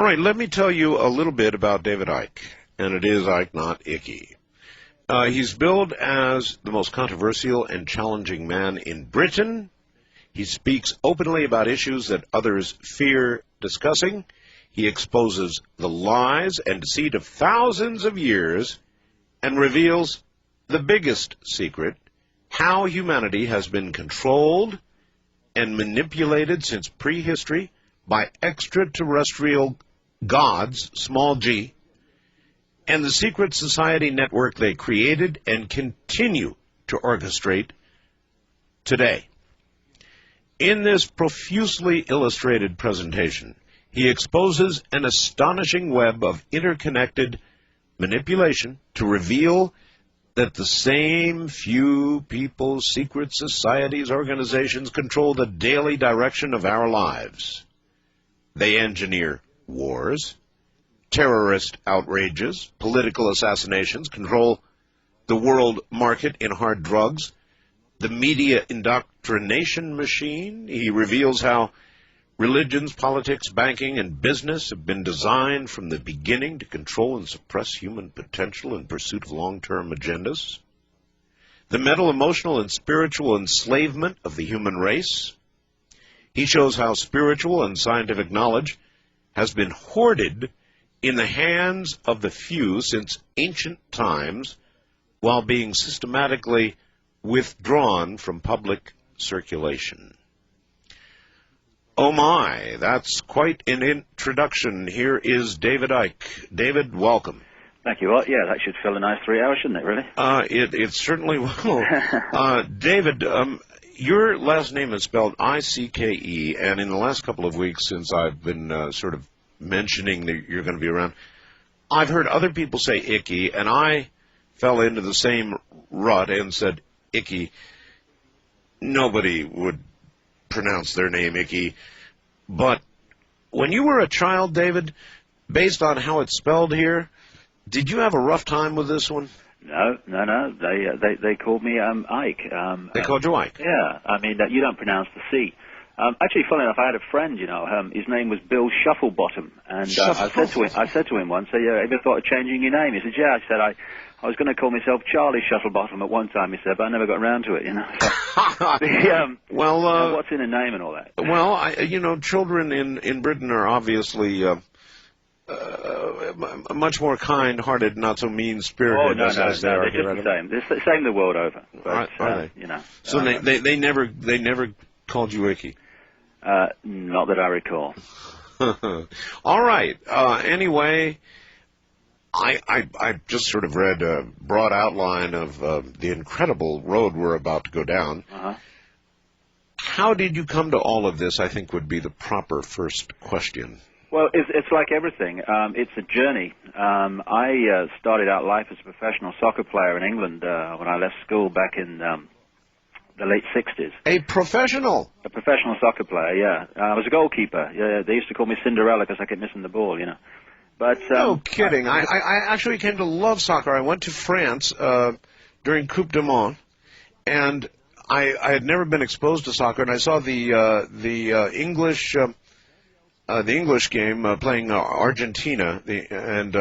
All right, let me tell you a little bit about David Icke, and it is Icke, not Icky. He's billed as the most controversial and challenging man in Britain. He speaks openly about issues that others fear discussing. He exposes the lies and deceit of thousands of years and reveals the biggest secret, how humanity has been controlled and manipulated since prehistory by extraterrestrial gods, small g, and the secret society network they created and continue to orchestrate today. In this profusely illustrated presentation, he exposes an astonishing web of interconnected manipulation to reveal that the same few people, secret societies, organizations control the daily direction of our lives. They engineer wars, terrorist outrages, political assassinations, control the world market in hard drugs, the media indoctrination machine. He reveals how religions, politics, banking, and business have been designed from the beginning to control and suppress human potential in pursuit of long-term agendas. The mental, emotional, and spiritual enslavement of the human race. He shows how spiritual and scientific knowledge has been hoarded in the hands of the few since ancient times while being systematically withdrawn from public circulation. Oh my, that's quite an introduction. Here is David Icke. David, welcome. Thank you. Well, yeah, that should fill a nice 3 hours, shouldn't it, really? It certainly will. David, your last name is spelled I-C-K-E, and in the last couple of weeks since I've been sort of mentioning that you're going to be around, I've heard other people say Icky, and I fell into the same rut and said Icky. Nobody would pronounce their name Icky. But when you were a child, David, based on how it's spelled here, did you have a rough time with this one? No. They called me Ike. They called you Ike? Yeah. I mean, you don't pronounce the C. Actually, funny enough, I had a friend, his name was Bill Shufflebottom, and I said to him once, have you ever thought of changing your name? He said, yeah. I said, I was going to call myself Charlie Shuttlebottom at one time, he said, but I never got around to it, So, what's in a name and all that? Well, children in Britain are obviously much more kind-hearted, not so mean-spirited. Oh, no, they're just the same. They're the same the world over. But, are they? So they never called you Icky? Not that I recall. All right. Anyway, I just sort of read a broad outline of the incredible road we're about to go down. Uh-huh. How did you come to all of this, I think, would be the proper first question. Well, it's like everything. It's a journey. I started out life as a professional soccer player in England when I left school back in the late 60s. A professional? A professional soccer player, yeah. I was a goalkeeper. Yeah, they used to call me Cinderella because I kept missing the ball, But no kidding. I actually came to love soccer. I went to France during Coupe du Monde, and I had never been exposed to soccer, and I saw the English game playing Argentina, and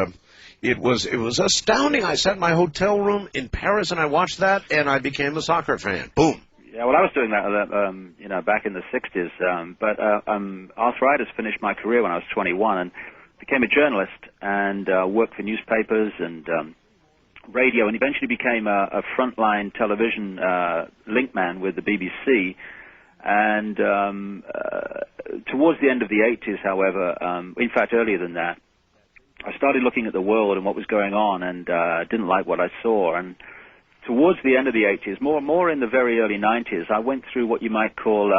it was astounding. I sat in my hotel room in Paris, and I watched that, and I became a soccer fan. Boom. Yeah, well, I was doing that, back in the 60s, but arthritis finished my career when I was 21, and became a journalist, and worked for newspapers and radio, and eventually became a frontline television link man with the BBC. And towards the end of the 80s, however, in fact earlier than that, I started looking at the world and what was going on, and didn't like what I saw. And towards the end of the 80s, more in the very early 90s, I went through what you might call,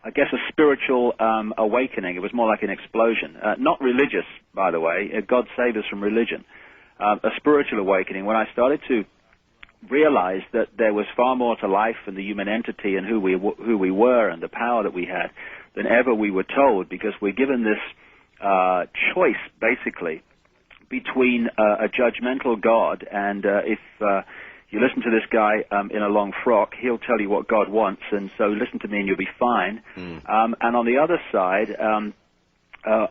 I guess, a spiritual awakening. It was more like an explosion. Not religious, by the way. God save us from religion. A spiritual awakening when I started to realize that there was far more to life and the human entity and who we were and the power that we had than ever we were told, because we're given this choice, basically, between a judgmental God and if you listen to this guy in a long frock, he'll tell you what God wants, and so listen to me and you'll be fine. And on the other side,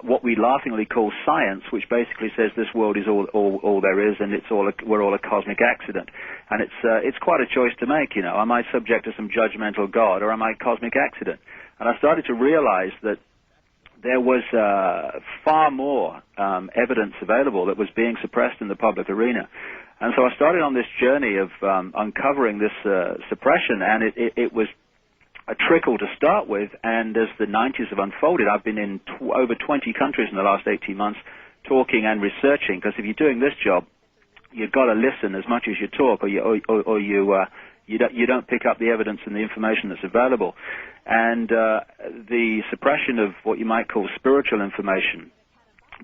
what we laughingly call science, which basically says this world is all there is, and we're all a cosmic accident. And it's quite a choice to make, you know. Am I subject to some judgmental God, or am I a cosmic accident? And I started to realize that there was far more evidence available that was being suppressed in the public arena. And so I started on this journey of uncovering this suppression, and it was a trickle to start with, and as the 90s have unfolded, I've been in over 20 countries in the last 18 months talking and researching, because if you're doing this job, you've got to listen as much as you talk, or you don't pick up the evidence and the information that's available. And the suppression of what you might call spiritual information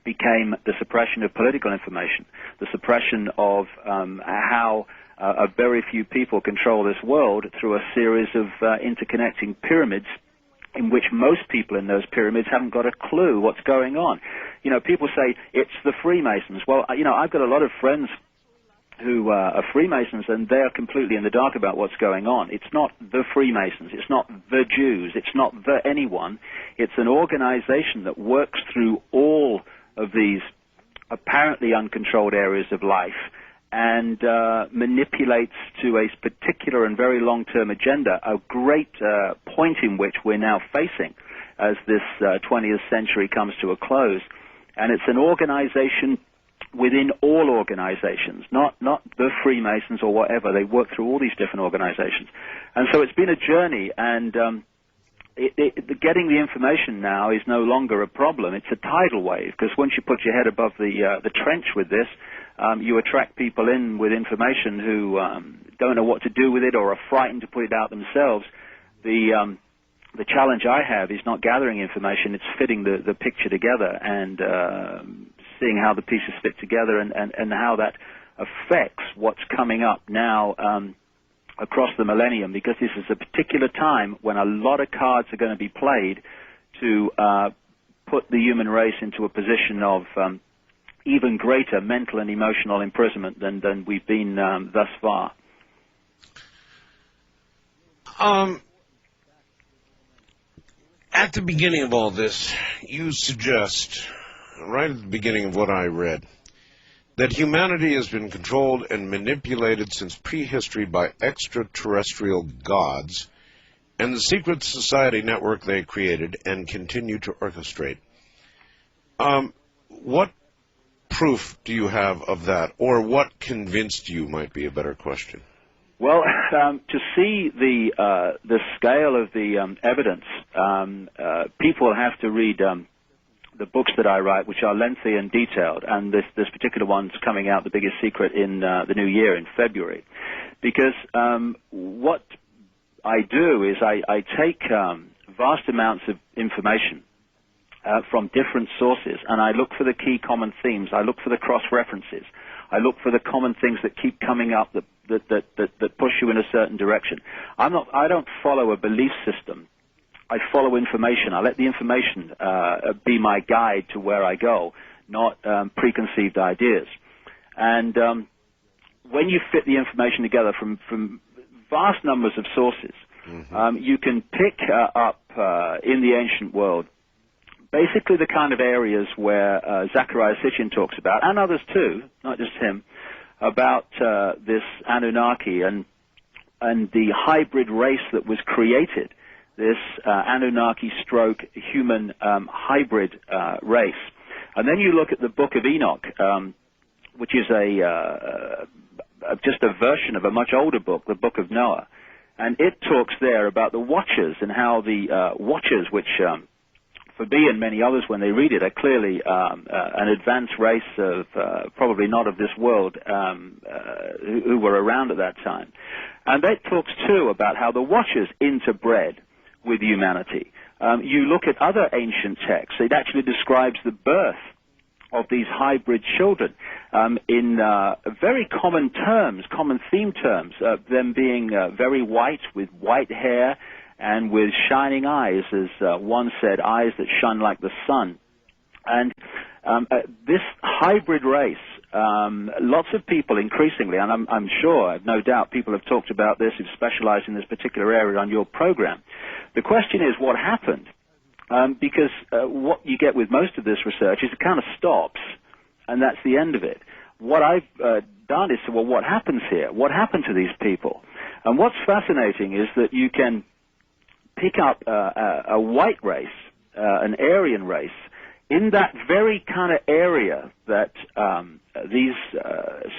became the suppression of political information, the suppression of how a very few people control this world through a series of interconnecting pyramids in which most people in those pyramids haven't got a clue what's going on. You know, people say it's the Freemasons. Well, you know, I've got a lot of friends who are Freemasons, and they're completely in the dark about what's going on. It's not the Freemasons. It's not the Jews. It's not the anyone. It's an organization that works through all of these apparently uncontrolled areas of life and manipulates to a particular and very long-term agenda, a great point in which we're now facing as this 20th century comes to a close. And it's an organization within all organizations, not the Freemasons or whatever. They work through all these different organizations. And so it's been a journey, and getting the information now is no longer a problem. It's a tidal wave, because once you put your head above the trench with this, you attract people in with information who don't know what to do with it or are frightened to put it out themselves. The challenge I have is not gathering information, it's fitting the picture together and seeing how the pieces fit together and how that affects what's coming up now across the millennium, because this is a particular time when a lot of cards are going to be played to put the human race into a position of even greater mental and emotional imprisonment than we've been thus far. At the beginning of all this, you suggest, right at the beginning of what I read, that humanity has been controlled and manipulated since prehistory by extraterrestrial gods and the secret society network they created and continue to orchestrate. What proof do you have of that, or what convinced you might be a better question? Well, to see the scale of the evidence, people have to read the books that I write, which are lengthy and detailed, and this particular one's coming out, The Biggest Secret, in the new year, in February. Because what I do is I take vast amounts of information from different sources, and I look for the key common themes. I look for the cross-references. I look for the common things that keep coming up that push you in a certain direction. I don't follow a belief system. I follow information. I let the information be my guide to where I go, not preconceived ideas. And when you fit the information together from vast numbers of sources, you can pick up in the ancient world basically the kind of areas where Zecharia Sitchin talks about, and others too, not just him, about this Anunnaki and the hybrid race that was created, this Anunnaki stroke human hybrid race. And then you look at the Book of Enoch, which is just a version of a much older book, the Book of Noah. And it talks there about the Watchers and how the Watchers, which for me and many others when they read it, are clearly an advanced race of probably not of this world who were around at that time. And that talks too about how the Watchers interbred with humanity. You look at other ancient texts, it actually describes the birth of these hybrid children in very common terms, common theme terms, them being very white with white hair and with shining eyes, as one said, eyes that shine like the sun. And this hybrid race, lots of people increasingly, and I'm sure, I've no doubt, people have talked about this who specialize in this particular area on your program. The question is, what happened because what you get with most of this research is it kind of stops, and that's the end of it. What I've done is, well, what happens here? What happened to these people? And what's fascinating is that you can pick up a white race, an Aryan race, in that very kind of area that these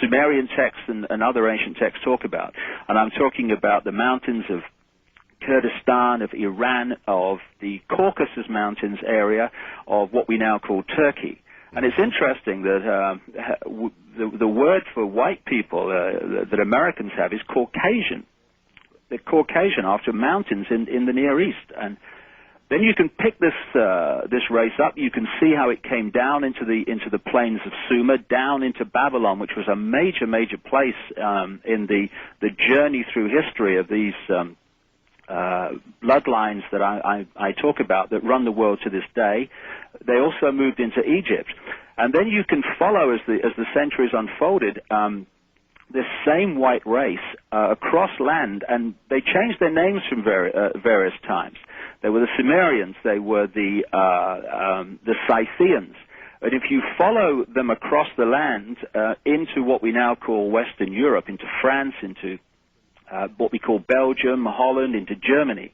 Sumerian texts and other ancient texts talk about. And I'm talking about the mountains of Kurdistan, of Iran, of the Caucasus Mountains area, of what we now call Turkey. And it's interesting that the word for white people that Americans have is Caucasian. They're Caucasian after mountains in the Near East. And then you can pick this race up. You can see how it came down into the plains of Sumer, down into Babylon, which was a major place in the journey through history of these bloodlines that I talk about that run the world to this day. They also moved into Egypt, and then you can follow as the centuries unfolded. This same white race across land, and they changed their names from various times. They were the Sumerians, they were the Scythians. And if you follow them across the land into what we now call Western Europe, into France, into what we call Belgium, Holland, into Germany,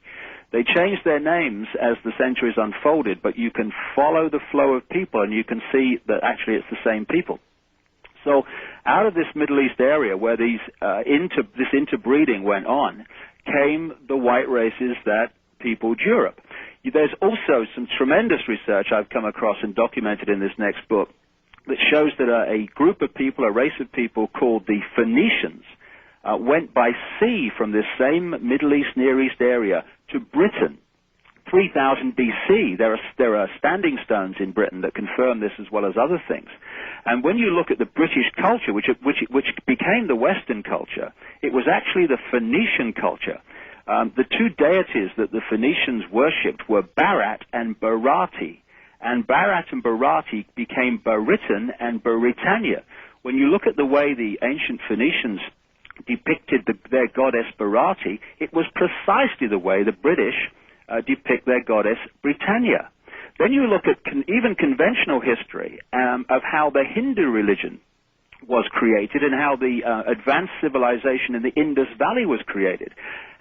they changed their names as the centuries unfolded, but you can follow the flow of people, and you can see that actually it's the same people. So out of this Middle East area where this interbreeding went on came the white races that peopled Europe. There's also some tremendous research I've come across and documented in this next book that shows that a group of people, a race of people called the Phoenicians, went by sea from this same Middle East, Near East area to Britain. 3000 BC, there are standing stones in Britain that confirm this as well as other things. And when you look at the British culture, which became the Western culture, it was actually the Phoenician culture. The two deities that the Phoenicians worshipped were Barat and Barati. And Barat and Barati became Baritan and Baritania. When you look at the way the ancient Phoenicians depicted their goddess Barati, it was precisely the way the British depict their goddess Britannia. Then you look at even conventional history of how the Hindu religion was created and how the advanced civilization in the Indus Valley was created.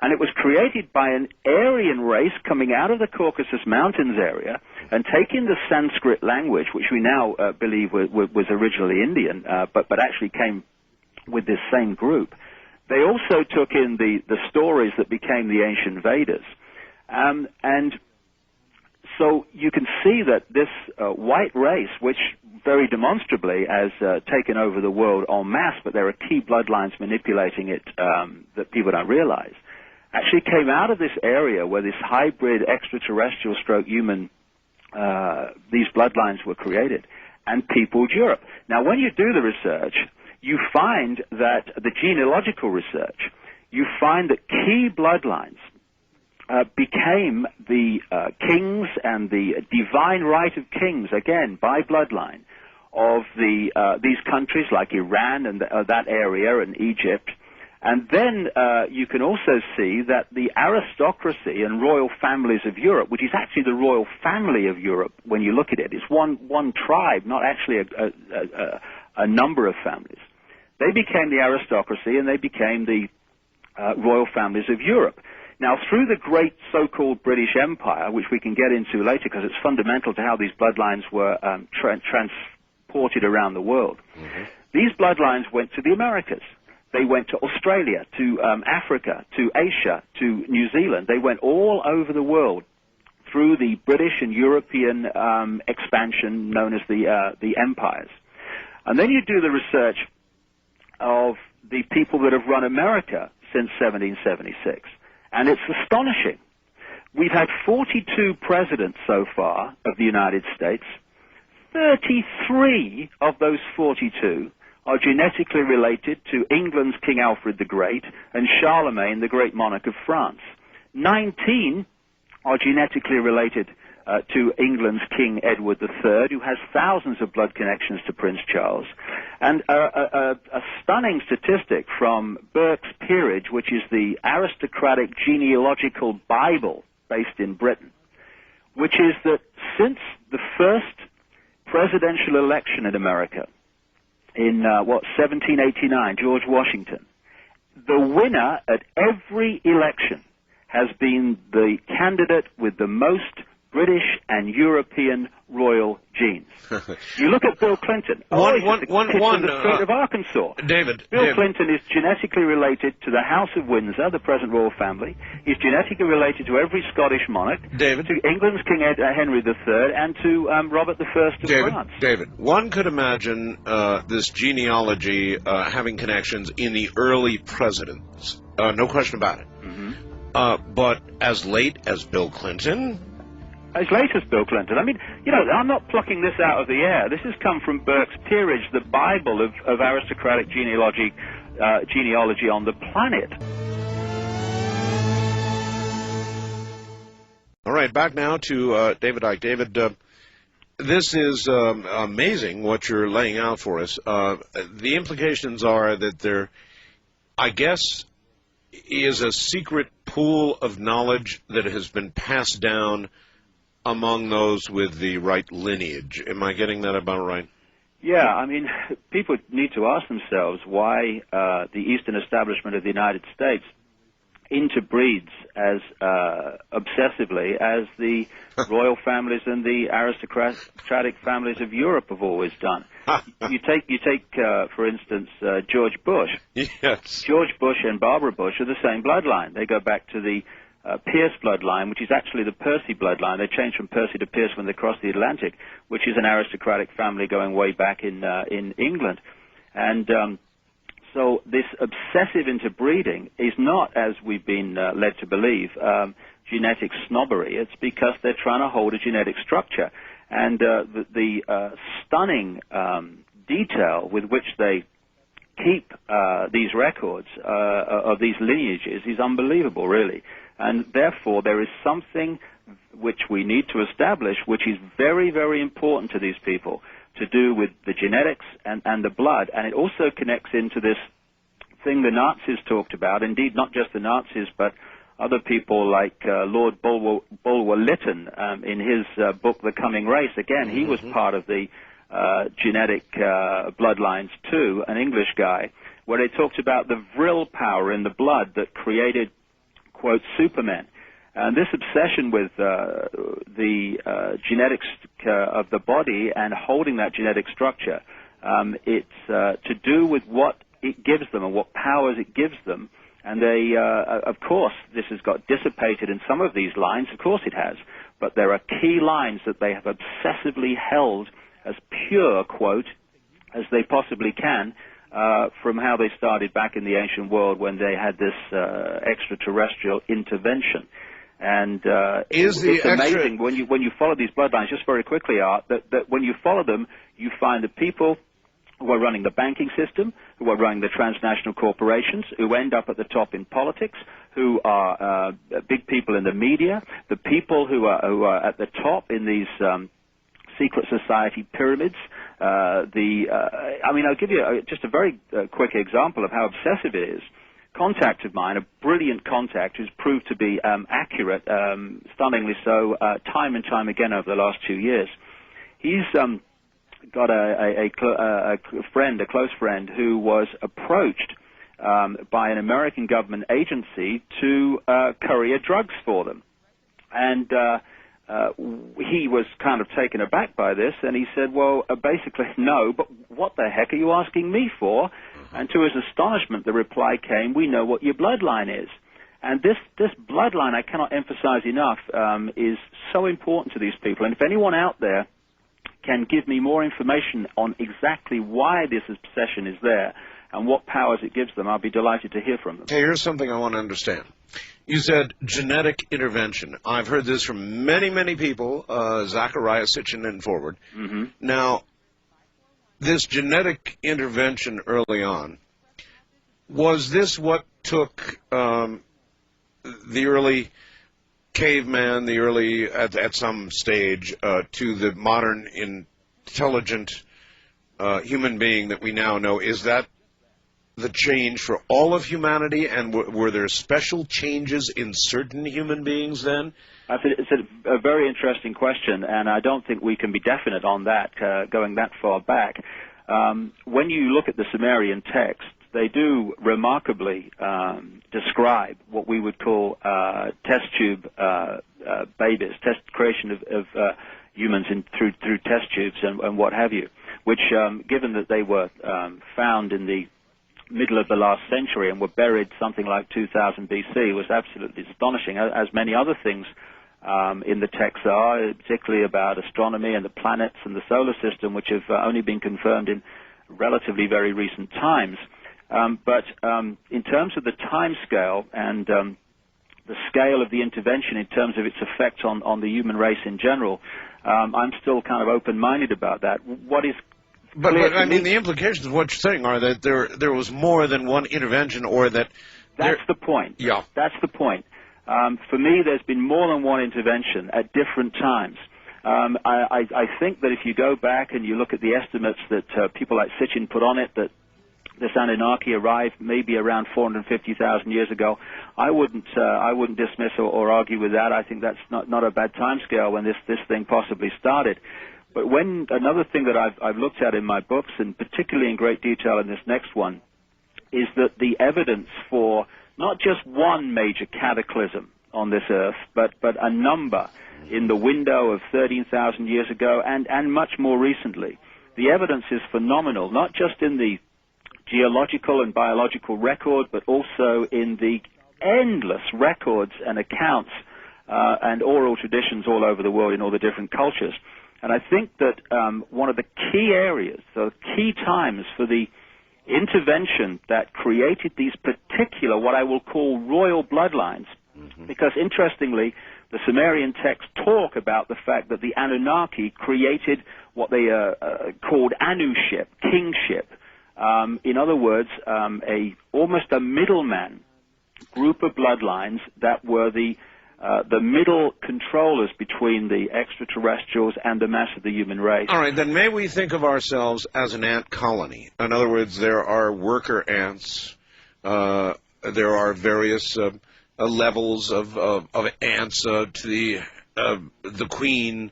And it was created by an Aryan race coming out of the Caucasus Mountains area and taking the Sanskrit language, which we now believe was originally Indian, but actually came with this same group. They also took in the stories that became the ancient Vedas. And so you can see that this white race, which very demonstrably has taken over the world en masse, but there are key bloodlines manipulating it that people don't realize, actually came out of this area where this hybrid extraterrestrial stroke human, these bloodlines were created, and peopled Europe. Now, when you do the research, you find that the genealogical research, you find that key bloodlines became the kings and the divine right of kings, again, by bloodline, of these countries like Iran and that area and Egypt. And then you can also see that the aristocracy and royal families of Europe, which is actually the royal family of Europe when you look at it, it's one tribe, not actually a number of families. They became the aristocracy and they became the royal families of Europe. Now, through the great so-called British Empire, which we can get into later because it's fundamental to how these bloodlines were transported around the world, these bloodlines went to the Americas. They went to Australia, to Africa, to Asia, to New Zealand. They went all over the world through the British and European expansion known as the empires. And then you do the research of the people that have run America since 1776. And it's astonishing. We've had 42 presidents so far of the United States. 33 of those 42 are genetically related to England's King Alfred the Great and Charlemagne, the great monarch of France. 19 are genetically related to England's King Edward III, who has thousands of blood connections to Prince Charles. And a stunning statistic from Burke's Peerage, which is the aristocratic genealogical Bible based in Britain. which is that since the first presidential election in America in, 1789, George Washington, the winner at every election has been the candidate with the most British and European royal genes. You look at Bill Clinton. The state of Arkansas. Bill Clinton is genetically related to the House of Windsor, the present royal family. He's genetically related to every Scottish monarch, to England's King Henry III, and to Robert I of France. David, one could imagine this genealogy having connections in the early presidents. No question about it. But as late as Bill Clinton? As late as Bill Clinton. I mean, I'm not plucking this out of the air. This has come from Burke's Peerage, the Bible of aristocratic genealogy on the planet. All right, back now to David Icke. David, this is amazing what you're laying out for us. The implications are that there, I guess, is a secret pool of knowledge that has been passed down among those with the right lineage. Am I getting that about right? Yeah, I mean, people need to ask themselves why the Eastern establishment of the United States interbreeds as obsessively as the royal families and the aristocratic families of Europe have always done. You take for instance, George Bush. Yes. George Bush and Barbara Bush are the same bloodline. They go back to the Pierce bloodline, which is actually the Percy bloodline. They changed from Percy to Pierce when they crossed the Atlantic, which is an aristocratic family going way back in England. And so this obsessive interbreeding is not, as we've been led to believe, genetic snobbery. It's because they're trying to hold a genetic structure. And the stunning detail with which they keep these records of these lineages is unbelievable, really. And therefore, there is something which we need to establish, which is very, very important to these people, to do with the genetics and the blood. And it also connects into this thing the Nazis talked about. Indeed, not just the Nazis, but other people like Lord Bulwer-Lytton in his book, The Coming Race. Again, he was part of the genetic bloodlines too, an English guy, where they talked about the vril power in the blood that created, quote, supermen. And this obsession with the genetics of the body and holding that genetic structure, it's to do with what it gives them and what powers it gives them. And they, of course, this has got dissipated in some of these lines. Of course it has. But there are key lines that they have obsessively held as pure, quote, as they possibly can, from how they started back in the ancient world when they had this extraterrestrial intervention. And it's amazing when you follow these bloodlines, just very quickly, Art, that when you follow them, you find that people who are running the banking system, who are running the transnational corporations, who end up at the top in politics, who are big people in the media, the people who are at the top in these secret society pyramids. I mean, I'll give you just a very quick example of how obsessive it is. Contact of mine, a brilliant contact who's proved to be accurate, stunningly so, time and time again over the last 2 years. He's got a close friend, who was approached by an American government agency to courier drugs for them. And he was kind of taken aback by this, and he said, well, basically, no, but what the heck are you asking me for? And to his astonishment, the reply came, we know what your bloodline is. And this bloodline, I cannot emphasize enough, is so important to these people. And if anyone out there can give me more information on exactly why this obsession is there and what powers it gives them, I'll be delighted to hear from them. Okay, here's something I want to understand. You said genetic intervention. I've heard this from many, many people, Zachariah Sitchin and forward. Now, this genetic intervention early on, was this what took the early caveman, the early, at some stage, to the modern intelligent human being that we now know? Is that the change for all of humanity, and were there special changes in certain human beings then? It's a very interesting question, and I don't think we can be definite on that, going that far back. When you look at the Sumerian texts, they do remarkably describe what we would call test tube babies, creation of humans through test tubes and what have you, which, given that they were found in the middle of the last century and were buried something like 2000 BC, was absolutely astonishing, as many other things in the texts are, particularly about astronomy and the planets and the solar system, which have only been confirmed in relatively very recent times. But in terms of the time scale and the scale of the intervention in terms of its effect on the human race in general, I'm still kind of open-minded about that. What is But I mean, the implications of what you're saying are that there was more than one intervention, or that... That's the point. Yeah. That's the point. For me, there's been more than one intervention at different times. I think that if you go back and you look at the estimates that people like Sitchin put on it, that this Anunnaki arrived maybe around 450,000 years ago, I wouldn't dismiss or argue with that. I think that's not a bad time scale when this thing possibly started. But when another thing that I've looked at in my books, and particularly in great detail in this next one, is that the evidence for not just one major cataclysm on this earth, but a number in the window of 13,000 years ago and much more recently. The evidence is phenomenal, not just in the geological and biological record, but also in the endless records and accounts and oral traditions all over the world in all the different cultures. And I think that one of the key areas, the key times for the intervention that created these particular, what I will call royal bloodlines, because interestingly, the Sumerian texts talk about the fact that the Anunnaki created what they called Anuship, kingship. In other words, almost a middleman group of bloodlines that were the middle controllers between the extraterrestrials and the mass of the human race. All right, then may we think of ourselves as an ant colony? In other words, there are worker ants. There are various levels of ants to the queen.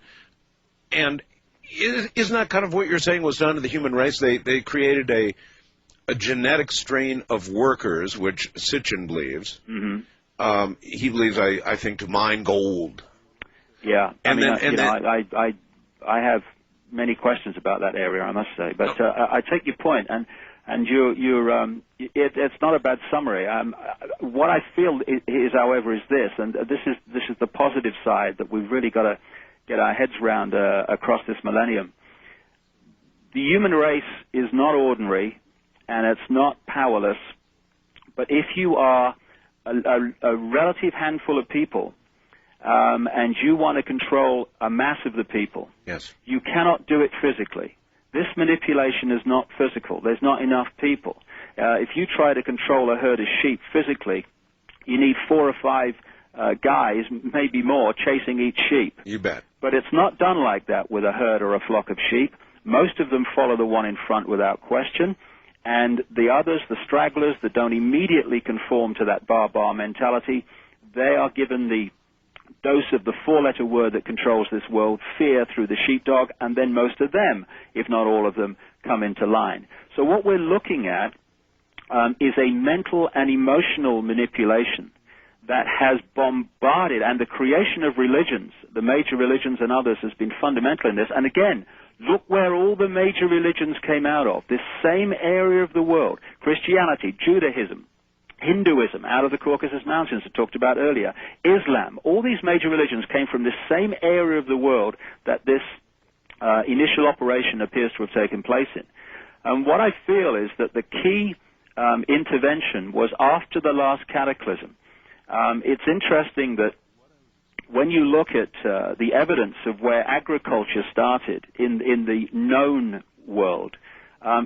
And isn't that kind of what you're saying was done to the human race? They created a genetic strain of workers, which Sitchin believes. Mm-hmm. He believes, I think, to mine gold. Yeah, I have many questions about that area, I must say. But I take your point, and it's not a bad summary. What I feel is, however, is this, and this is the positive side that we've really got to get our heads around across this millennium. The human race is not ordinary, and it's not powerless. But if you are a relative handful of people, and you want to control a mass of the people, yes, you cannot do it physically. This manipulation is not physical. There's not enough people. If you try to control a herd of sheep physically, you need 4 or 5 guys, maybe more, chasing each sheep. You bet. But it's not done like that with a herd or a flock of sheep. Most of them follow the one in front without question. And the others, the stragglers that don't immediately conform to that bar mentality, they are given the dose of the 4-letter word that controls this world, fear, through the sheepdog, and then most of them, if not all of them, come into line. So what we're looking at is a mental and emotional manipulation that has bombarded, and the creation of religions, the major religions and others, has been fundamental in this. And again, look where all the major religions came out of, this same area of the world: Christianity, Judaism, Hinduism, out of the Caucasus Mountains I talked about earlier, Islam. All these major religions came from this same area of the world that this initial operation appears to have taken place in. And what I feel is that the key intervention was after the last cataclysm. It's interesting that when you look at the evidence of where agriculture started in the known world,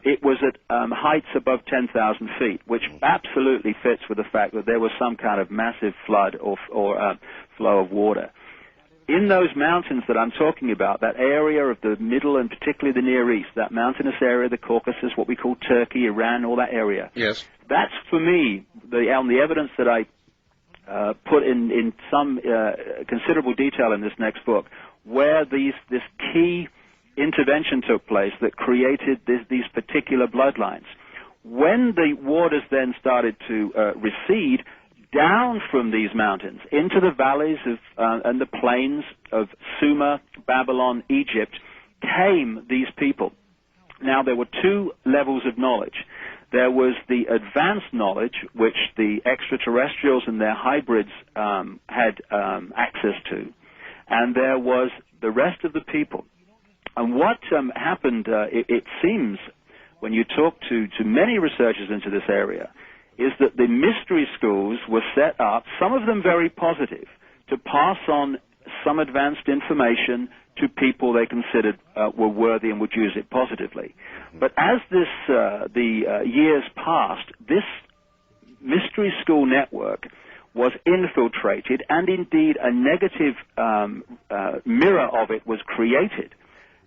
it was at heights above 10,000 feet, which absolutely fits with the fact that there was some kind of massive flood or flow of water. in those mountains that I'm talking about, that area of the Middle and particularly the Near East, that mountainous area, the Caucasus, what we call Turkey, Iran, all that area. Yes. That's, for me, on the evidence that I put in some considerable detail in this next book, where this key intervention took place that created these particular bloodlines. When the waters then started to recede down from these mountains into the valleys of and the plains of Sumer, Babylon, Egypt, came these people. Now, there were two levels of knowledge. There was the advanced knowledge, which the extraterrestrials and their hybrids had access to, and there was the rest of the people. And what happened, it seems, when you talk to many researchers into this area, is that the mystery schools were set up, some of them very positive, to pass on some advanced information to people they considered were worthy and would use it positively. But as the years passed, this mystery school network was infiltrated, and indeed a negative mirror of it was created.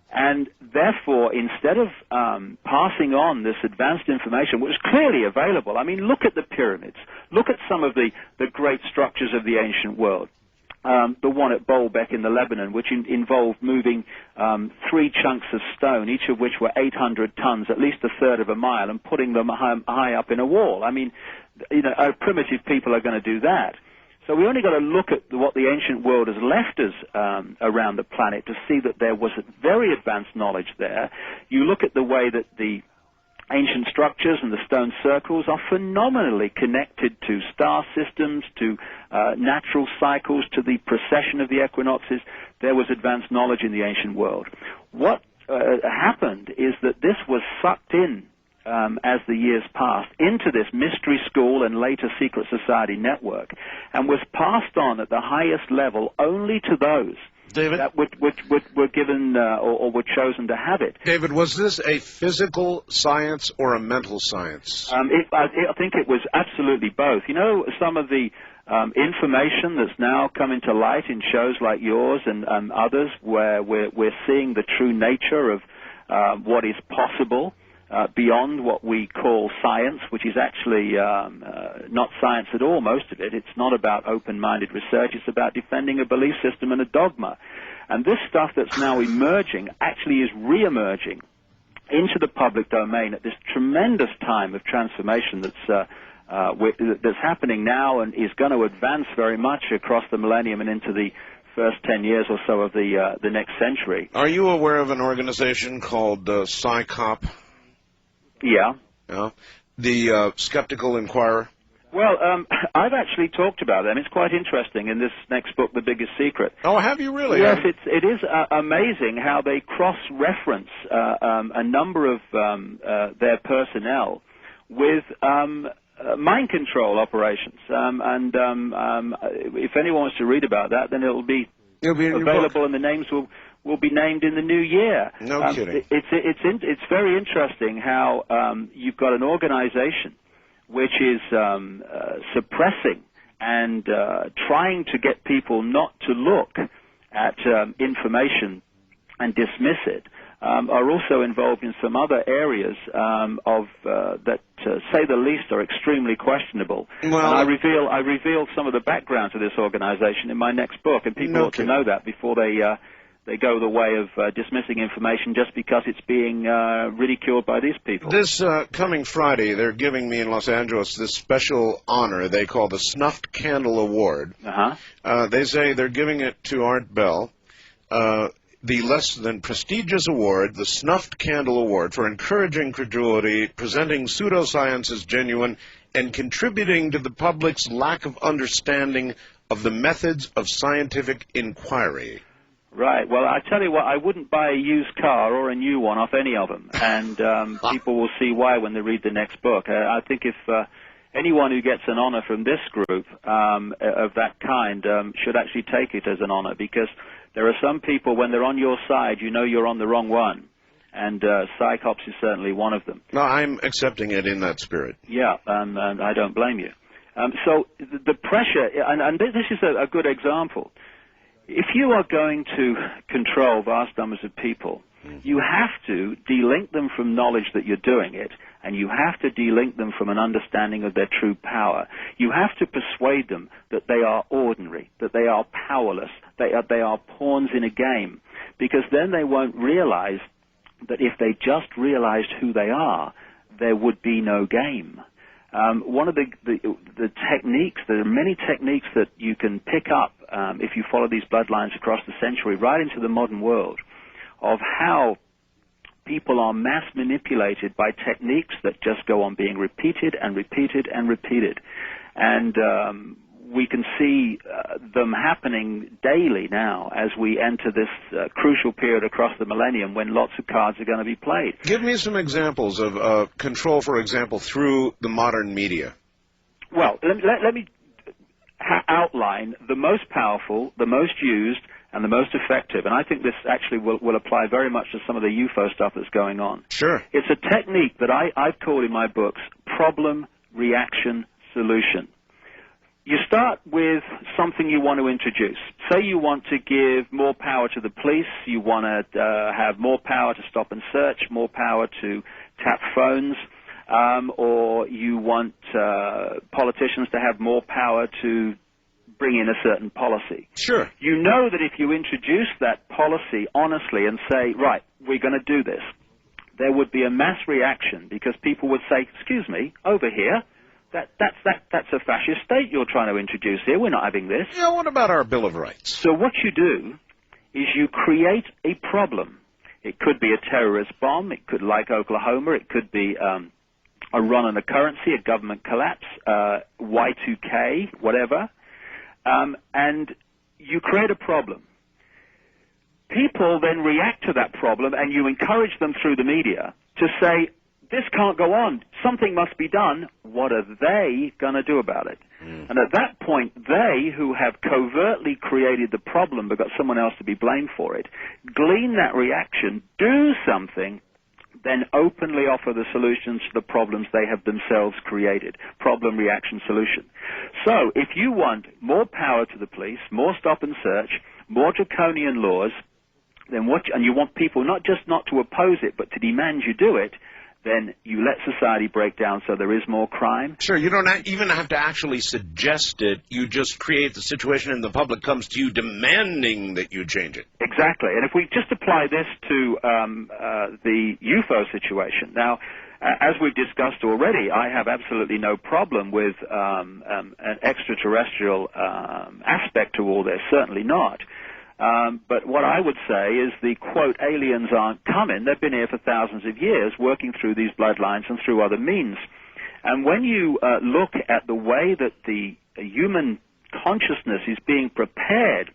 And therefore, instead of passing on this advanced information, which was clearly available, I mean, look at the pyramids, look at some of the great structures of the ancient world. The one at Baalbek in the Lebanon, which involved moving 3 chunks of stone, each of which were 800 tons, at least a third of a mile, and putting them high up in a wall. I mean, primitive people are going to do that. So we only got to look at what the ancient world has left us around the planet to see that there was very advanced knowledge there. You look at the way that the ancient structures and the stone circles are phenomenally connected to star systems, to natural cycles, to the precession of the equinoxes. There was advanced knowledge in the ancient world. What happened is that this was sucked in as the years passed into this mystery school and later secret society network, and was passed on at the highest level only to those David? that were given or were chosen to have it. David, was this a physical science or a mental science? I think it was absolutely both. You know, some of the information that's now coming to light in shows like yours and others, where we're seeing the true nature of what is possible beyond what we call science, which is actually not science at all, most of it. It's not about open-minded research. It's about defending a belief system and a dogma. And this stuff that's now emerging actually is re-emerging into the public domain at this tremendous time of transformation that's happening now and is going to advance very much across the millennium and into the first 10 years or so of the next century. Are you aware of an organization called icke? Yeah. Yeah. The Skeptical Inquirer? Well, I've actually talked about them. It's quite interesting in this next book, The Biggest Secret. Oh, have you really? Yes, it is amazing how they cross-reference a number of their personnel with mind control operations. If anyone wants to read about that, then it'll be available, and the names will be named in the new year. No kidding. It's very interesting how you've got an organization which is suppressing and trying to get people not to look at information and dismiss it, are also involved in some other areas that, say the least, are extremely questionable. Well, and I reveal some of the background to this organization in my next book, and people ought to know that before they go the way of dismissing information just because it's being ridiculed by these people. This coming Friday, they're giving me in Los Angeles this special honor they call the Snuffed Candle Award. They say they're giving it to Art Bell, the less than prestigious award, the Snuffed Candle Award, for encouraging credulity, presenting pseudoscience as genuine, and contributing to the public's lack of understanding of the methods of scientific inquiry. Right. Well, I tell you what, I wouldn't buy a used car or a new one off any of them, and people will see why when they read the next book. I think if anyone who gets an honor from this group of that kind should actually take it as an honor, because there are some people, when they're on your side, you know you're on the wrong one, and Psychops is certainly one of them. No, I'm accepting it in that spirit. Yeah, and I don't blame you. So the pressure, and this is a good example. if you are going to control vast numbers of people, you have to delink them from knowledge that you're doing it, and you have to delink them from an understanding of their true power. You have to persuade them that they are ordinary, that they are powerless, they are pawns in a game, because then they won't realize that if they just realized who they are, there would be no game. One of the techniques, there are many techniques that you can pick up if you follow these bloodlines across the century, right into the modern world, of how people are mass manipulated by techniques that just go on being repeated and repeated and repeated. And we can see them happening daily now as we enter this crucial period across the millennium when lots of cards are going to be played. Give me some examples of control, for example, through the modern media. Well, let me outline the most powerful, the most used, and the most effective. And I think this actually will apply very much to some of the UFO stuff that's going on. Sure. It's a technique that I've called in my books problem, reaction, solution. You start with something you want to introduce. Say you want to give more power to the police, you want to have more power to stop and search, more power to tap phones, or you want politicians to have more power to bring in a certain policy. Sure. You know that if you introduce that policy honestly and say, right, we're going to do this, there would be a mass reaction because people would say, excuse me, over here, that's a fascist state you're trying to introduce here. We're not having this. Yeah, what about our Bill of Rights? So what you do is you create a problem. It could be a terrorist bomb. It could, like Oklahoma, it could be a run on a currency, a government collapse, Y2K, whatever. And you create a problem. People then react to that problem, and you encourage them through the media to say, this can't go on. Something must be done. What are they going to do about it? And at that point, they, who have covertly created the problem but got someone else to be blamed for it, glean that reaction, do something, then openly offer the solutions to the problems they have themselves created. Problem, reaction, solution. So if you want more power to the police, more stop and search, more draconian laws, then and you want people not just not to oppose it, but to demand you do it, then you let society break down so there is more crime. Sure, you don't even have to actually suggest it. You just create the situation and the public comes to you demanding that you change it. Exactly. And if we just apply this to the UFO situation. Now, as we've discussed already, I have absolutely no problem with an extraterrestrial aspect to all this, certainly not. But what I would say is the, quote, aliens aren't coming. They've been here for thousands of years working through these bloodlines and through other means. And when you look at the way that the human consciousness is being prepared,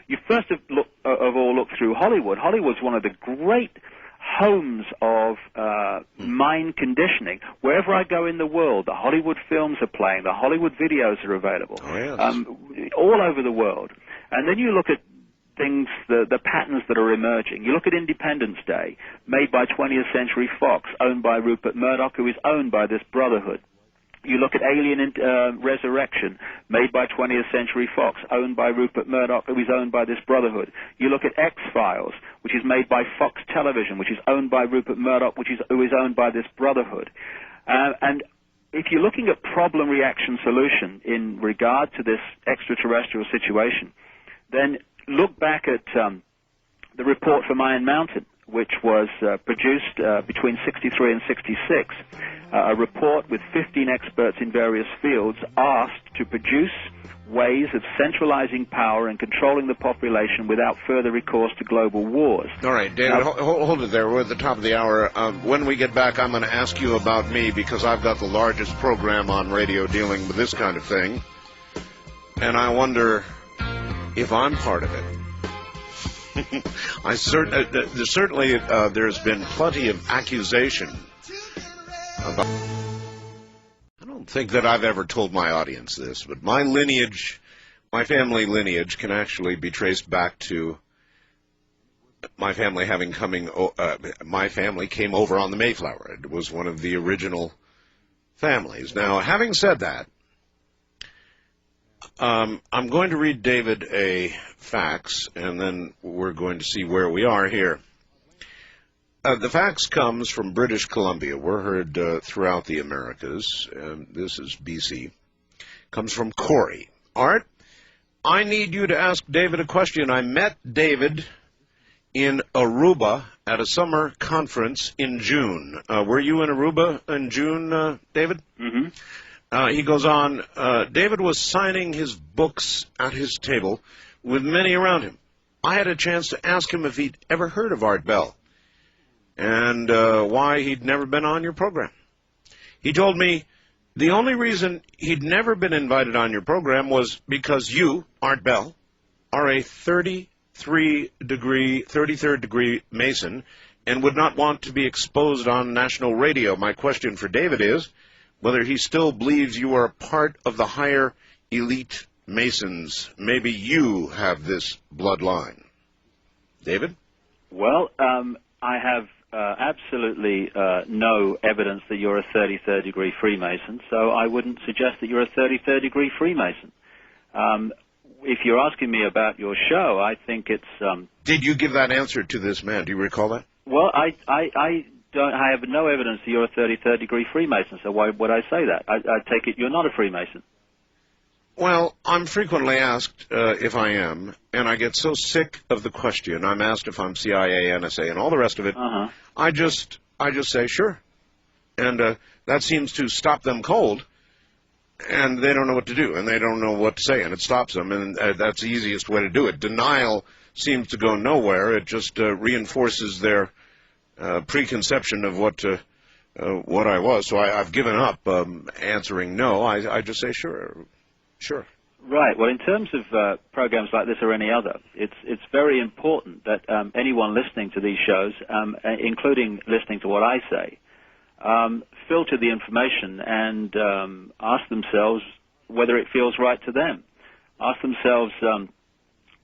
you first of all look through Hollywood. Hollywood's one of the great homes of mind conditioning. Wherever I go in the world, the Hollywood films are playing, the Hollywood videos are available, all over the world. And then you look at things, the patterns that are emerging. You look at Independence Day, made by 20th Century Fox, owned by Rupert Murdoch, who is owned by this brotherhood. You look at Alien Resurrection, made by 20th Century Fox, owned by Rupert Murdoch, who is owned by this brotherhood. You look at X-Files, which is made by Fox Television, which is owned by Rupert Murdoch, who is owned by this brotherhood. And if you're looking at problem, reaction, solution in regard to this extraterrestrial situation, then look back at the report from Iron Mountain, which was produced between 63 and 66, a report with 15 experts in various fields asked to produce ways of centralizing power and controlling the population without further recourse to global wars. All right, David, hold it there. We're at the top of the hour. When we get back, I'm going to ask you about me, because I've got the largest program on radio dealing with this kind of thing, and I wonder if I'm part of it. Certainly there's been plenty of accusation about... I don't think that I've ever told my audience this, but my lineage, my family lineage, can actually be traced back to my family my family came over on the Mayflower. It was one of the original families. Now, having said that, I'm going to read David a fax, and then we're going to see where we are here. The fax comes from British Columbia. We're heard throughout the Americas. This is BC. Comes from Corey. Art, I need you to ask David a question. I met David in Aruba at a summer conference in June. Were you in Aruba in June, David? Mm-hmm. He goes on, David was signing his books at his table with many around him. I had a chance to ask him if he'd ever heard of Art Bell and why he'd never been on your program. He told me the only reason he'd never been invited on your program was because you, Art Bell, are a 33rd degree Mason and would not want to be exposed on national radio. My question for David is whether he still believes you are a part of the higher elite Masons. Maybe you have this bloodline. David? Well, I have absolutely no evidence that you're a 33rd degree Freemason, so I wouldn't suggest that you're a 33rd degree Freemason. If you're asking me about your show, I think it's... Did you give that answer to this man? Do you recall that? Well, I have no evidence that you're a 33rd degree Freemason, so why would I say that? I take it you're not a Freemason. Well, I'm frequently asked if I am, and I get so sick of the question. I'm asked if I'm CIA, NSA, and all the rest of it. I just say sure, and that seems to stop them cold, and they don't know what to do, and they don't know what to say, and it stops them, and that's the easiest way to do it. Denial seems to go nowhere. It just reinforces their preconception of what I was. So I've given up answering no. I just say sure. Sure. Right. Well, in terms of programs like this or any other, it's very important that anyone listening to these shows, including listening to what I say, filter the information and ask themselves whether it feels right to them. Ask themselves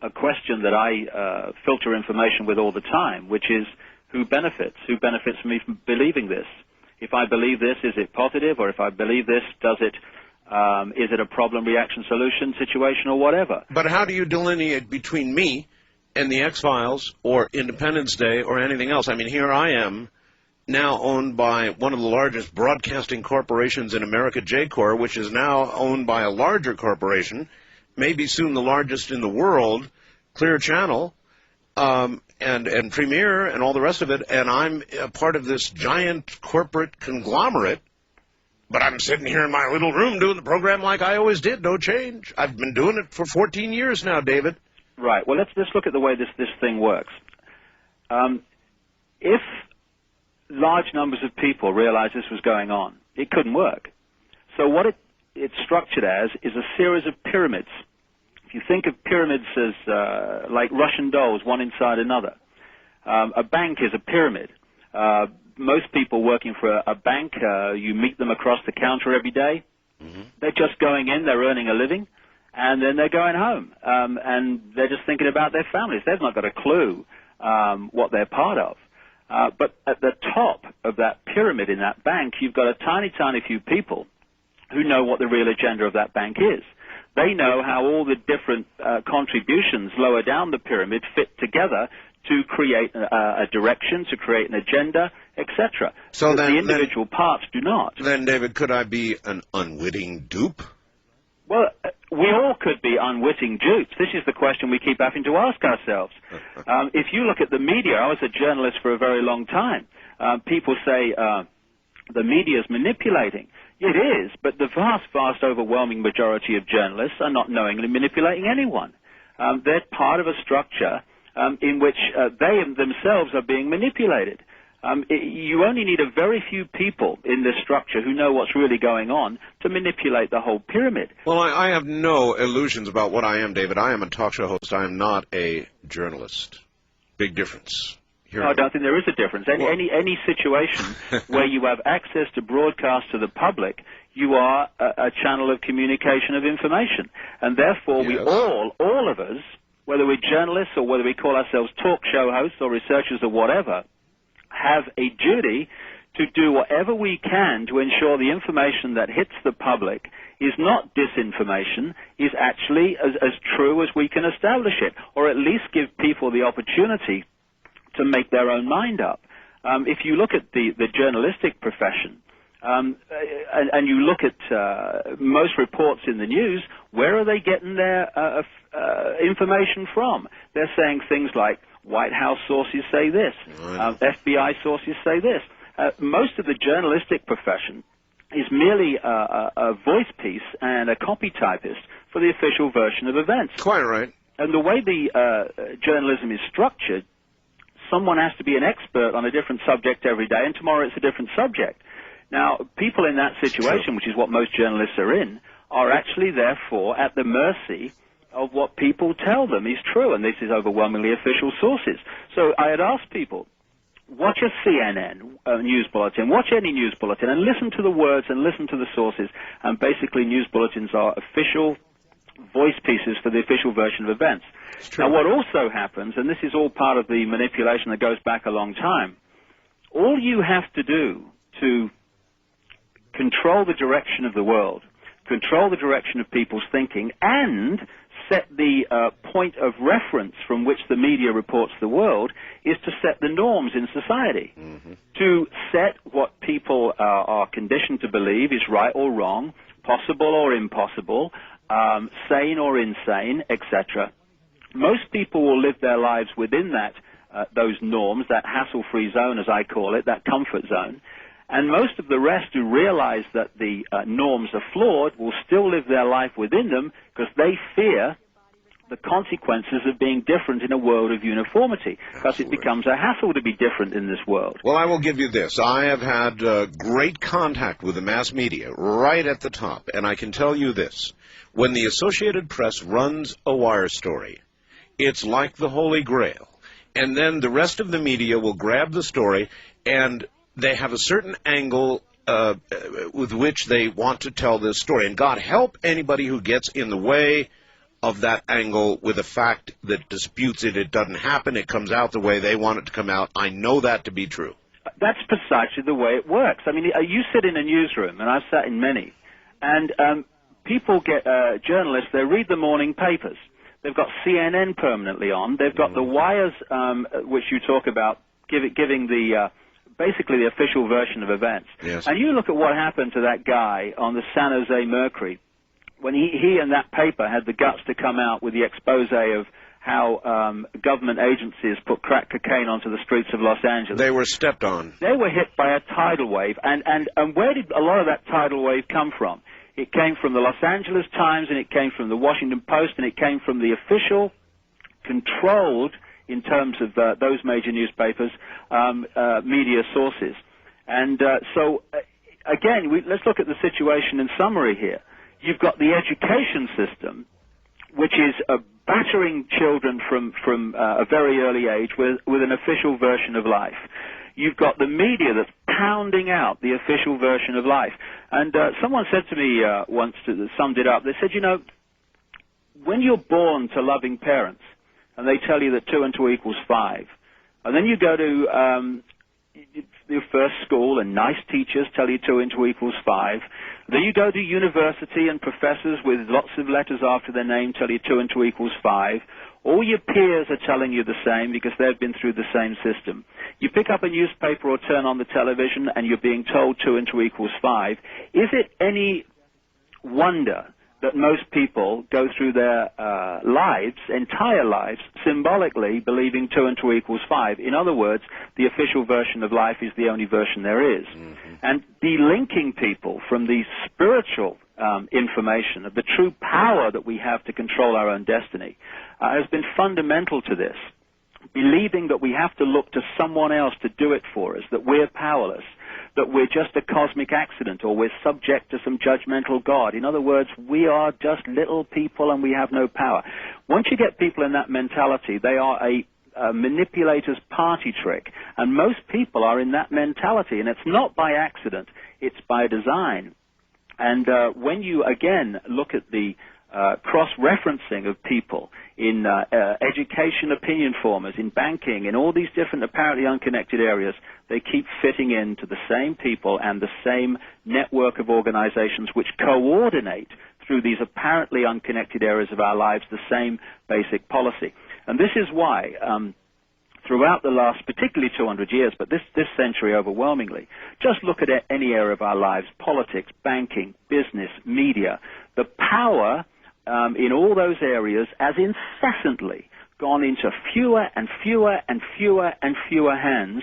a question that I filter information with all the time, which is who benefits? Who benefits me from believing this? If I believe this, is it positive? Or if I believe this, is it a problem, reaction, solution situation or whatever? But how do you delineate between me and the X-Files or Independence Day or anything else? I mean, here I am now owned by one of the largest broadcasting corporations in America, J-Corp, which is now owned by a larger corporation, maybe soon the largest in the world, Clear Channel, and Premier and all the rest of it, and I'm a part of this giant corporate conglomerate. But I'm sitting here in my little room doing the program like I always did, no change. I've been doing it for 14 years now, David. Right. Well, let's look at the way this thing works. If large numbers of people realized this was going on, it couldn't work. So what it's structured as is a series of pyramids. If you think of pyramids as like Russian dolls, one inside another, a bank is a pyramid. Most people working for a bank, you meet them across the counter every day. Mm-hmm. They're just going in, they're earning a living, and then they're going home. And they're just thinking about their families. They've not got a clue what they're part of. But at the top of that pyramid in that bank, you've got a tiny, tiny few people who know what the real agenda of that bank is. They know how all the different contributions lower down the pyramid fit together to create a direction, to create an agenda, etc. So then, the individual parts do not. Then, David, could I be an unwitting dupe? Well, we all could be unwitting dupes. This is the question we keep having to ask ourselves. If you look at the media, I was a journalist for a very long time. People say the media is manipulating. It is, but the vast, vast, overwhelming majority of journalists are not knowingly manipulating anyone. They're part of a structure in which they themselves are being manipulated. You only need a very few people in this structure who know what's really going on to manipulate the whole pyramid. Well, I have no illusions about what I am, David. I am a talk show host. I am not a journalist. Big difference. No, I don't think there is a difference. Any situation where you have access to broadcast to the public, you are a channel of communication of information. And therefore, yes. We all of us, whether we're journalists or whether we call ourselves talk show hosts or researchers or whatever, have a duty to do whatever we can to ensure the information that hits the public is not disinformation, is actually as true as we can establish it, or at least give people the opportunity to make their own mind up. If you look at the journalistic profession, and you look at most reports in the news, where are they getting their information from? They're saying things like, White House sources say this, FBI sources say this. Most of the journalistic profession is merely a voice piece and a copy typist for the official version of events. Quite right. And the way the journalism is structured, someone has to be an expert on a different subject every day, and tomorrow it's a different subject. Now, people in that situation, which is what most journalists are in, are actually, therefore, at the mercy of what people tell them is true, and this is overwhelmingly official sources. So I had asked people, watch a CNN news bulletin, watch any news bulletin, and listen to the words and listen to the sources, and basically news bulletins are official voice pieces for the official version of events. Now, what also happens, and this is all part of the manipulation that goes back a long time, all you have to do to control the direction of the world, control the direction of people's thinking, and set the point of reference from which the media reports the world is to set the norms in society, to set what people are conditioned to believe is right or wrong, possible or impossible, sane or insane, etc. Most people will live their lives within those norms, that hassle-free zone, as I call it, that comfort zone. And most of the rest who realize that the norms are flawed will still live their life within them because they fear the consequences of being different in a world of uniformity, because it becomes a hassle to be different in this world. Well, I will give you this. I have had great contact with the mass media right at the top, and I can tell you this. When the Associated Press runs a wire story, it's like the Holy Grail. And then the rest of the media will grab the story, and they have a certain angle with which they want to tell this story. And God help anybody who gets in the way of that angle with a fact that disputes it. It doesn't happen. It comes out the way they want it to come out. I know that to be true. That's precisely the way it works. I mean, you sit in a newsroom, and I've sat in many, and people get, journalists, they read the morning papers. They've got CNN permanently on. They've got the wires, which you talk about, giving the basically the official version of events. Yes. And you look at what happened to that guy on the San Jose Mercury when he and that paper had the guts to come out with the expose of how government agencies put crack cocaine onto the streets of Los Angeles. They were stepped on. They were hit by a tidal wave. And where did a lot of that tidal wave come from? It came from the Los Angeles Times, and it came from the Washington Post, and it came from the official, controlled, in terms of those major newspapers, media sources. And so, again, let's look at the situation in summary here. You've got the education system, which is battering children from a very early age with an official version of life. You've got the media that's pounding out the official version of life. And someone said to me once, summed it up, they said, you know, when you're born to loving parents, and they tell you that 2 and 2 equals 5, and then you go to your first school, and nice teachers tell you 2 and 2 equals 5, then you go to university, and professors with lots of letters after their name tell you 2 and 2 equals 5, all your peers are telling you the same because they've been through the same system. You pick up a newspaper or turn on the television and you're being told 2 and 2 equals 5. Is it any wonder that most people go through their entire lives, symbolically believing 2 and 2 equals 5? In other words, the official version of life is the only version there is. And delinking people from the spiritual information of the true power that we have to control our own destiny has been fundamental to this. Believing that we have to look to someone else to do it for us, that we're powerless, that we're just a cosmic accident, or we're subject to some judgmental God. In other words, we are just little people and we have no power. Once you get people in that mentality, they are a manipulator's party trick. And most people are in that mentality, and it's not by accident, it's by design. And when you, again, look at the cross-referencing of people in education opinion formers, in banking, in all these different apparently unconnected areas. They keep fitting into the same people and the same network of organizations which coordinate through these apparently unconnected areas of our lives the same basic policy. And this is why throughout the last particularly 200 years, but this century overwhelmingly, just look at any area of our lives, politics, banking, business, media, the power in all those areas has incessantly gone into fewer and fewer and fewer and fewer hands,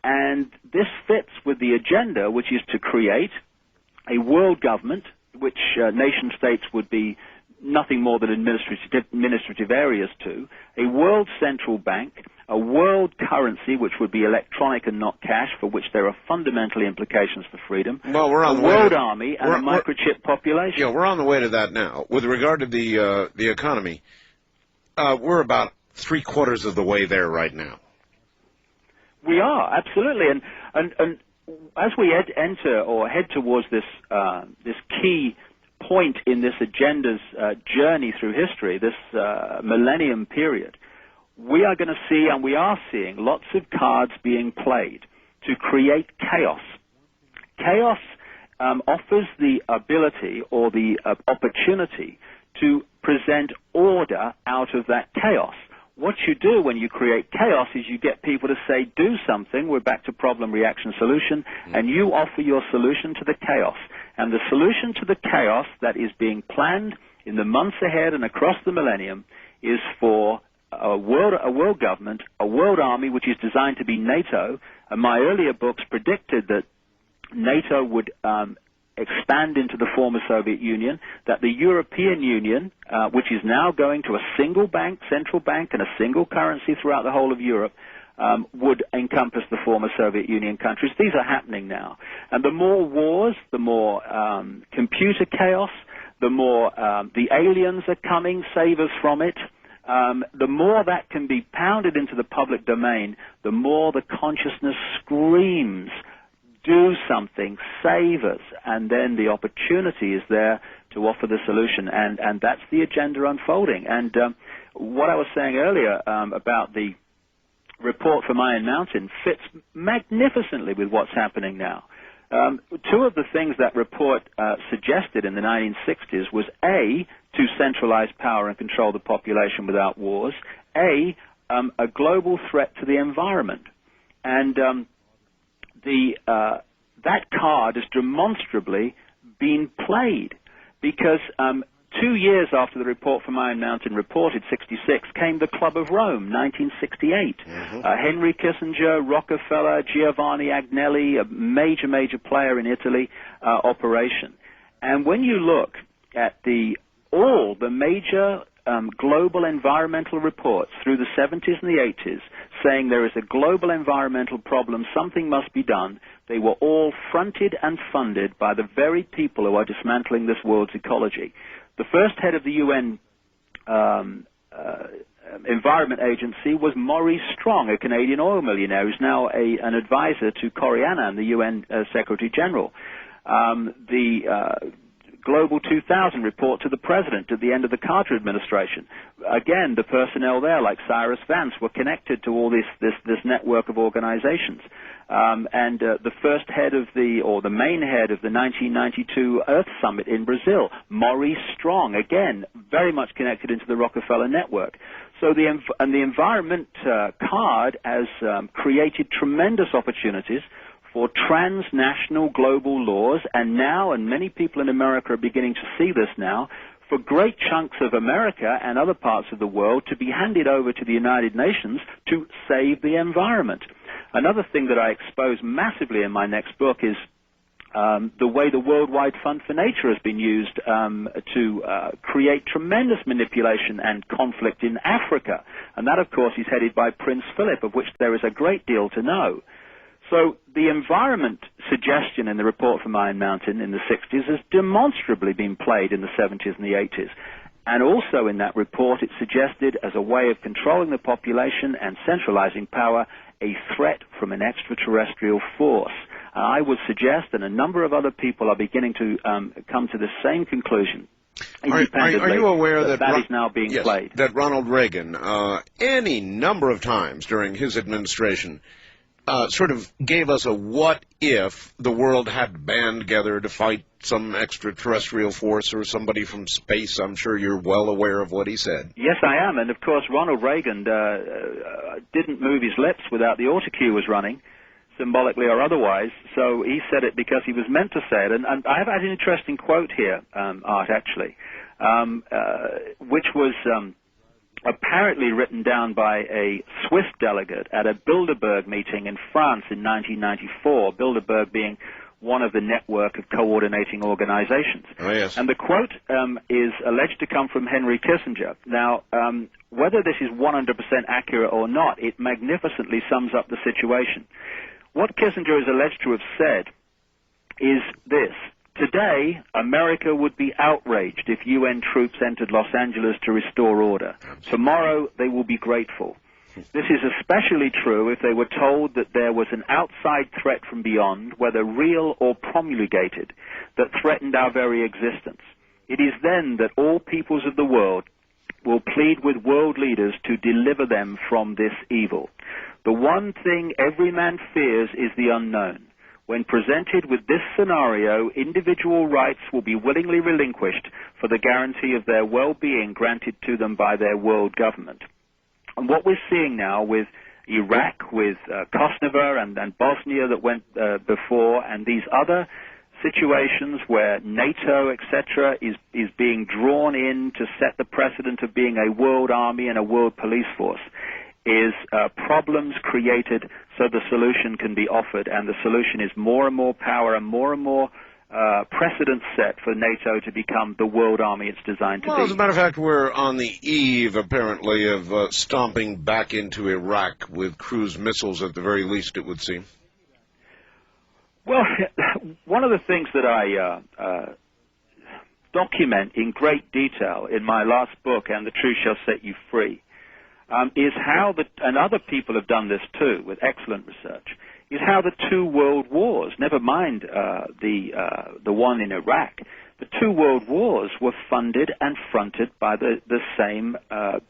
and this fits with the agenda, which is to create a world government, which nation states would be nothing more than administrative areas to, a world central bank, a world currency, which would be electronic and not cash, for which there are fundamental implications for freedom, well, we're on a world army, and a microchip population. Yeah, we're on the way to that now. With regard to the economy, we're about three-quarters of the way there right now. We are, absolutely. And as we enter or head towards this key point in this agenda's journey through history, this millennium period, we are going to see, and we are seeing, lots of cards being played to create chaos. Chaos offers the ability or the opportunity to present order out of that chaos. What you do when you create chaos is you get people to say, do something. We're back to problem, reaction, solution, and you offer your solution to the chaos. And the solution to the chaos that is being planned in the months ahead and across the millennium is for a world government, a world army, which is designed to be NATO. And my earlier books predicted that NATO would expand into the former Soviet Union, that the European Union, which is now going to a single bank, central bank, and a single currency throughout the whole of Europe, would encompass the former Soviet Union countries. These are happening now. And the more wars, the more computer chaos, the more the aliens are coming, save us from it. The more that can be pounded into the public domain, the more the consciousness screams, do something, save us, and then the opportunity is there to offer the solution, and that's the agenda unfolding. And what I was saying earlier about the report from Iron Mountain fits magnificently with what's happening now. Two of the things that report suggested in the 1960s was A, to centralize power and control the population without wars, a global threat to the environment. And that card has demonstrably been played, because 2 years after the report from Iron Mountain reported, 66, came the Club of Rome, 1968. Henry Kissinger, Rockefeller, Giovanni Agnelli, a major player in Italy, operation. And when you look at all the major global environmental reports through the 70s and the 80s saying there is a global environmental problem, something must be done, they were all fronted and funded by the very people who are dismantling this world's ecology. The first head of the UN Environment Agency was Maurice Strong, a Canadian oil millionaire who's now an advisor to Kofi Annan, the UN Secretary General. The Global 2000 report to the President at the end of the Carter administration. Again, the personnel there, like Cyrus Vance, were connected to all this network of organizations. And the first head of the main head of the 1992 Earth Summit in Brazil, Maurice Strong, again, very much connected into the Rockefeller network. So the environment card has created tremendous opportunities for transnational global laws, and many people in America are beginning to see this now, for great chunks of America and other parts of the world to be handed over to the United Nations to save the environment. Another thing that I expose massively in my next book is the way the Worldwide Fund for Nature has been used to create tremendous manipulation and conflict in Africa. And that, of course, is headed by Prince Philip, of which there is a great deal to know. So the environment suggestion in the report from Iron Mountain in the 60s has demonstrably been played in the 70s and the 80s. And also in that report, it suggested, as a way of controlling the population and centralizing power, a threat from an extraterrestrial force. I would suggest, and a number of other people are beginning to come to the same conclusion, independently. Are you aware that is now being yes, played? that Ronald Reagan, any number of times during his administration, sort of gave us a what if the world had band together to fight some extraterrestrial force or somebody from space? I'm sure you're well aware of what he said. Yes, I am. And, of course, Ronald Reagan didn't move his lips without the autocue was running, symbolically or otherwise. So he said it because he was meant to say it. And I have had an interesting quote here, Art, actually, which was apparently written down by a Swiss delegate at a Bilderberg meeting in France in 1994, Bilderberg being one of the network of coordinating organizations. Oh, yes. And the quote is alleged to come from Henry Kissinger. Now, whether this is 100% accurate or not, it magnificently sums up the situation. What Kissinger is alleged to have said is this: today, America would be outraged if UN troops entered Los Angeles to restore order. Tomorrow, they will be grateful. This is especially true if they were told that there was an outside threat from beyond, whether real or promulgated, that threatened our very existence. It is then that all peoples of the world will plead with world leaders to deliver them from this evil. The one thing every man fears is the unknown. When presented with this scenario, individual rights will be willingly relinquished for the guarantee of their well-being granted to them by their world government. And what we're seeing now with Iraq, with Kosovo and Bosnia that went before, and these other situations where NATO, etc., is being drawn in to set the precedent of being a world army and a world police force, is problems created so the solution can be offered, and the solution is more and more power and more precedent set for NATO to become the world army it's designed to be. Well, as a matter of fact, we're on the eve, apparently, of stomping back into Iraq with cruise missiles, at the very least, it would seem. Well, one of the things that I document in great detail in my last book, And the Truth Shall Set You Free, is how, and other people have done this too with excellent research, is how the two world wars, never mind the one in Iraq, the two world wars were funded and fronted by the same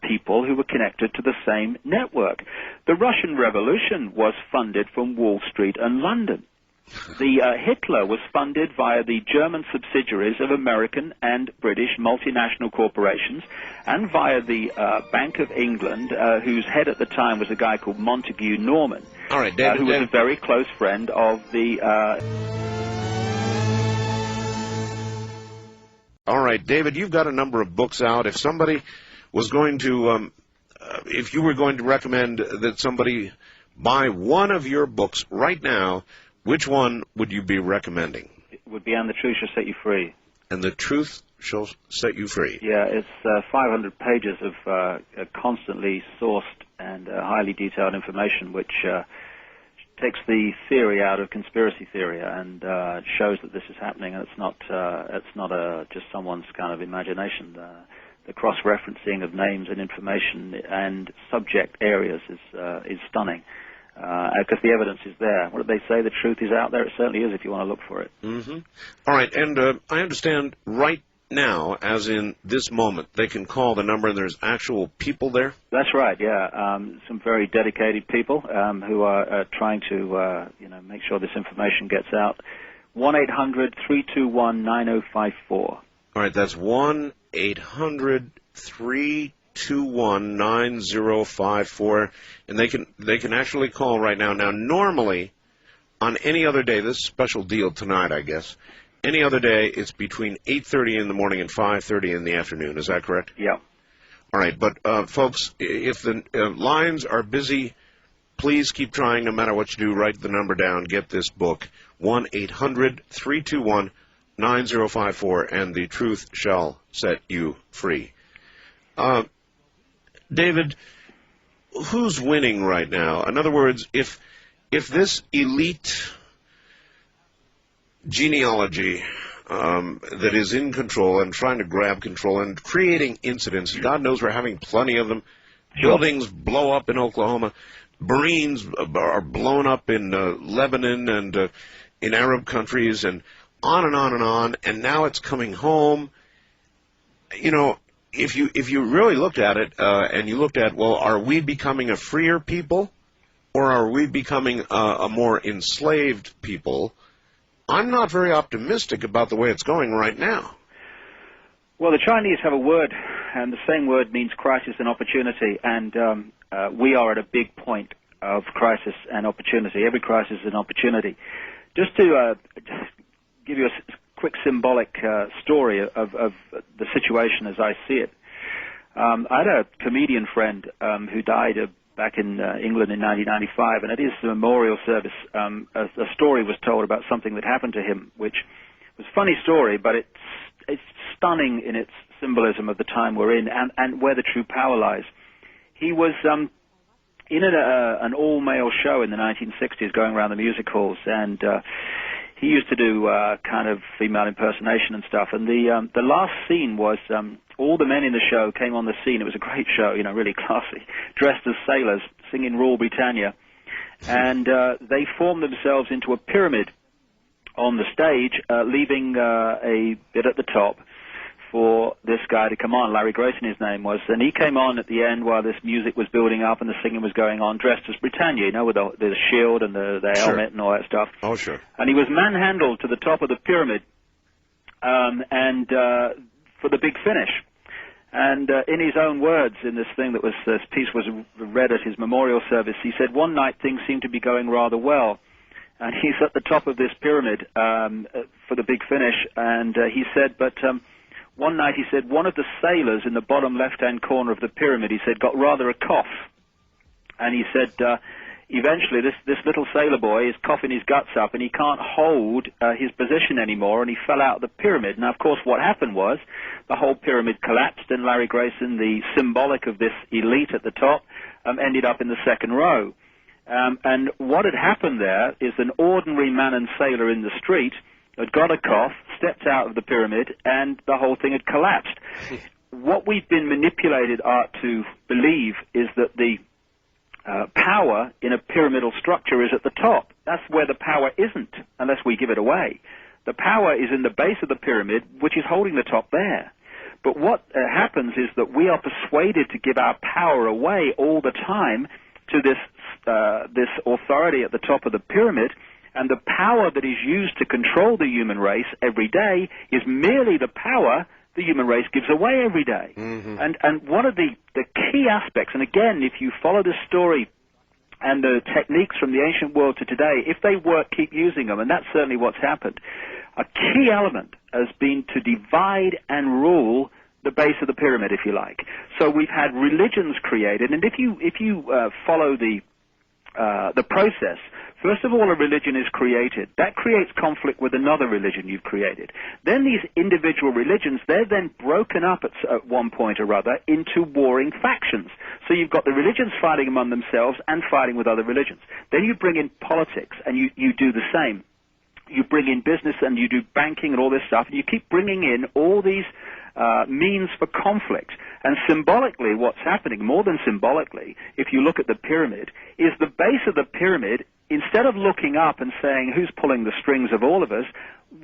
people who were connected to the same network. The Russian Revolution was funded from Wall Street and London. Hitler was funded via the German subsidiaries of American and British multinational corporations, and via the Bank of England, whose head at the time was a guy called Montague Norman, all right, David, who was a very close friend of the... All right, David, you've got a number of books out. If somebody was going to, if you were going to recommend that somebody buy one of your books right now, which one would you be recommending? It would be And the Truth Shall Set You Free. And the Truth Shall Set You Free. Yeah, it's 500 pages of constantly sourced and highly detailed information, which takes the theory out of conspiracy theory and shows that this is happening, and it's not just someone's kind of imagination. The cross-referencing of names and information and subject areas is stunning. Because the evidence is there. What did they say? The truth is out there. It certainly is if you want to look for it. Mm-hmm. All right, and I understand right now, as in this moment, they can call the number and there's actual people there? That's right, yeah. Some very dedicated people who are trying to make sure this information gets out. 1-800-321-9054. All right, that's 1-800-321-9054, and they can actually call right now. Now, normally, on any other day, this is a special deal tonight, I guess. Any other day, it's between 8:30 in the morning and 5:30 in the afternoon. Is that correct? Yeah. All right, but folks, if the lines are busy, please keep trying. No matter what you do, write the number down. Get this book, 1-800-321-9054, and the truth shall set you free. David, who's winning right now? In other words, if this elite genealogy that is in control and trying to grab control and creating incidents, God knows we're having plenty of them. Buildings blow up in Oklahoma. Marines are blown up in Lebanon and in Arab countries, and on and on and on, and now it's coming home. you know, if you really looked at it and you looked at, well, are we becoming a freer people or are we becoming a more enslaved people? I'm not very optimistic about the way it's going right now. Well, the Chinese have a word, and the same word means crisis and opportunity, and we are at a big point of crisis and opportunity. Every crisis is an opportunity. Just to give you a quick symbolic story of the situation as I see it. I had a comedian friend who died back in England in 1995, and at his memorial service, a story was told about something that happened to him, which was a funny story, but it's stunning in its symbolism of the time we're in and where the true power lies. He was in an all-male show in the 1960s going around the music halls, and he used to do kind of female impersonation and stuff. And the last scene was all the men in the show came on the scene. It was a great show, you know, really classy, dressed as sailors, singing Rule Britannia. And they formed themselves into a pyramid on the stage, leaving a bit at the top for this guy to come on. Larry Grayson, his name was, and he came on at the end while this music was building up and the singing was going on, dressed as Britannia, you know, with the shield and the helmet and all that stuff. Oh, sure. And he was manhandled to the top of the pyramid, and for the big finish. And in his own words, in this piece was read at his memorial service, he said, "One night things seemed to be going rather well." And he's at the top of this pyramid for the big finish, and he said, but one night he said, one of the sailors in the bottom left-hand corner of the pyramid, he said, got rather a cough. And he said, eventually this little sailor boy is coughing his guts up, and he can't hold his position anymore, and he fell out of the pyramid. Now, of course, what happened was the whole pyramid collapsed, and Larry Grayson, the symbolic of this elite at the top, ended up in the second row. And what had happened there is an ordinary man and sailor in the street had got a cough, stepped out of the pyramid, and the whole thing had collapsed. What we've been manipulated, Art, to believe is that the power in a pyramidal structure is at the top. That's where the power isn't, unless we give it away. The power is in the base of the pyramid, which is holding the top there. But what happens is that we are persuaded to give our power away all the time to this authority at the top of the pyramid, and the power that is used to control the human race every day is merely the power the human race gives away every day. Mm-hmm. And one of the key aspects, and again, if you follow this story and the techniques from the ancient world to today, if they work, keep using them, and that's certainly what's happened. A key element has been to divide and rule the base of the pyramid, if you like. So we've had religions created, and if you follow the process, first of all, a religion is created. That creates conflict with another religion you've created. Then these individual religions, they're then broken up at one point or other into warring factions. So you've got the religions fighting among themselves and fighting with other religions. Then you bring in politics, and you do the same. You bring in business, and you do banking and all this stuff, and you keep bringing in all these means for conflict. And symbolically, what's happening, more than symbolically, if you look at the pyramid, is the base of the pyramid, instead of looking up and saying, who's pulling the strings of all of us,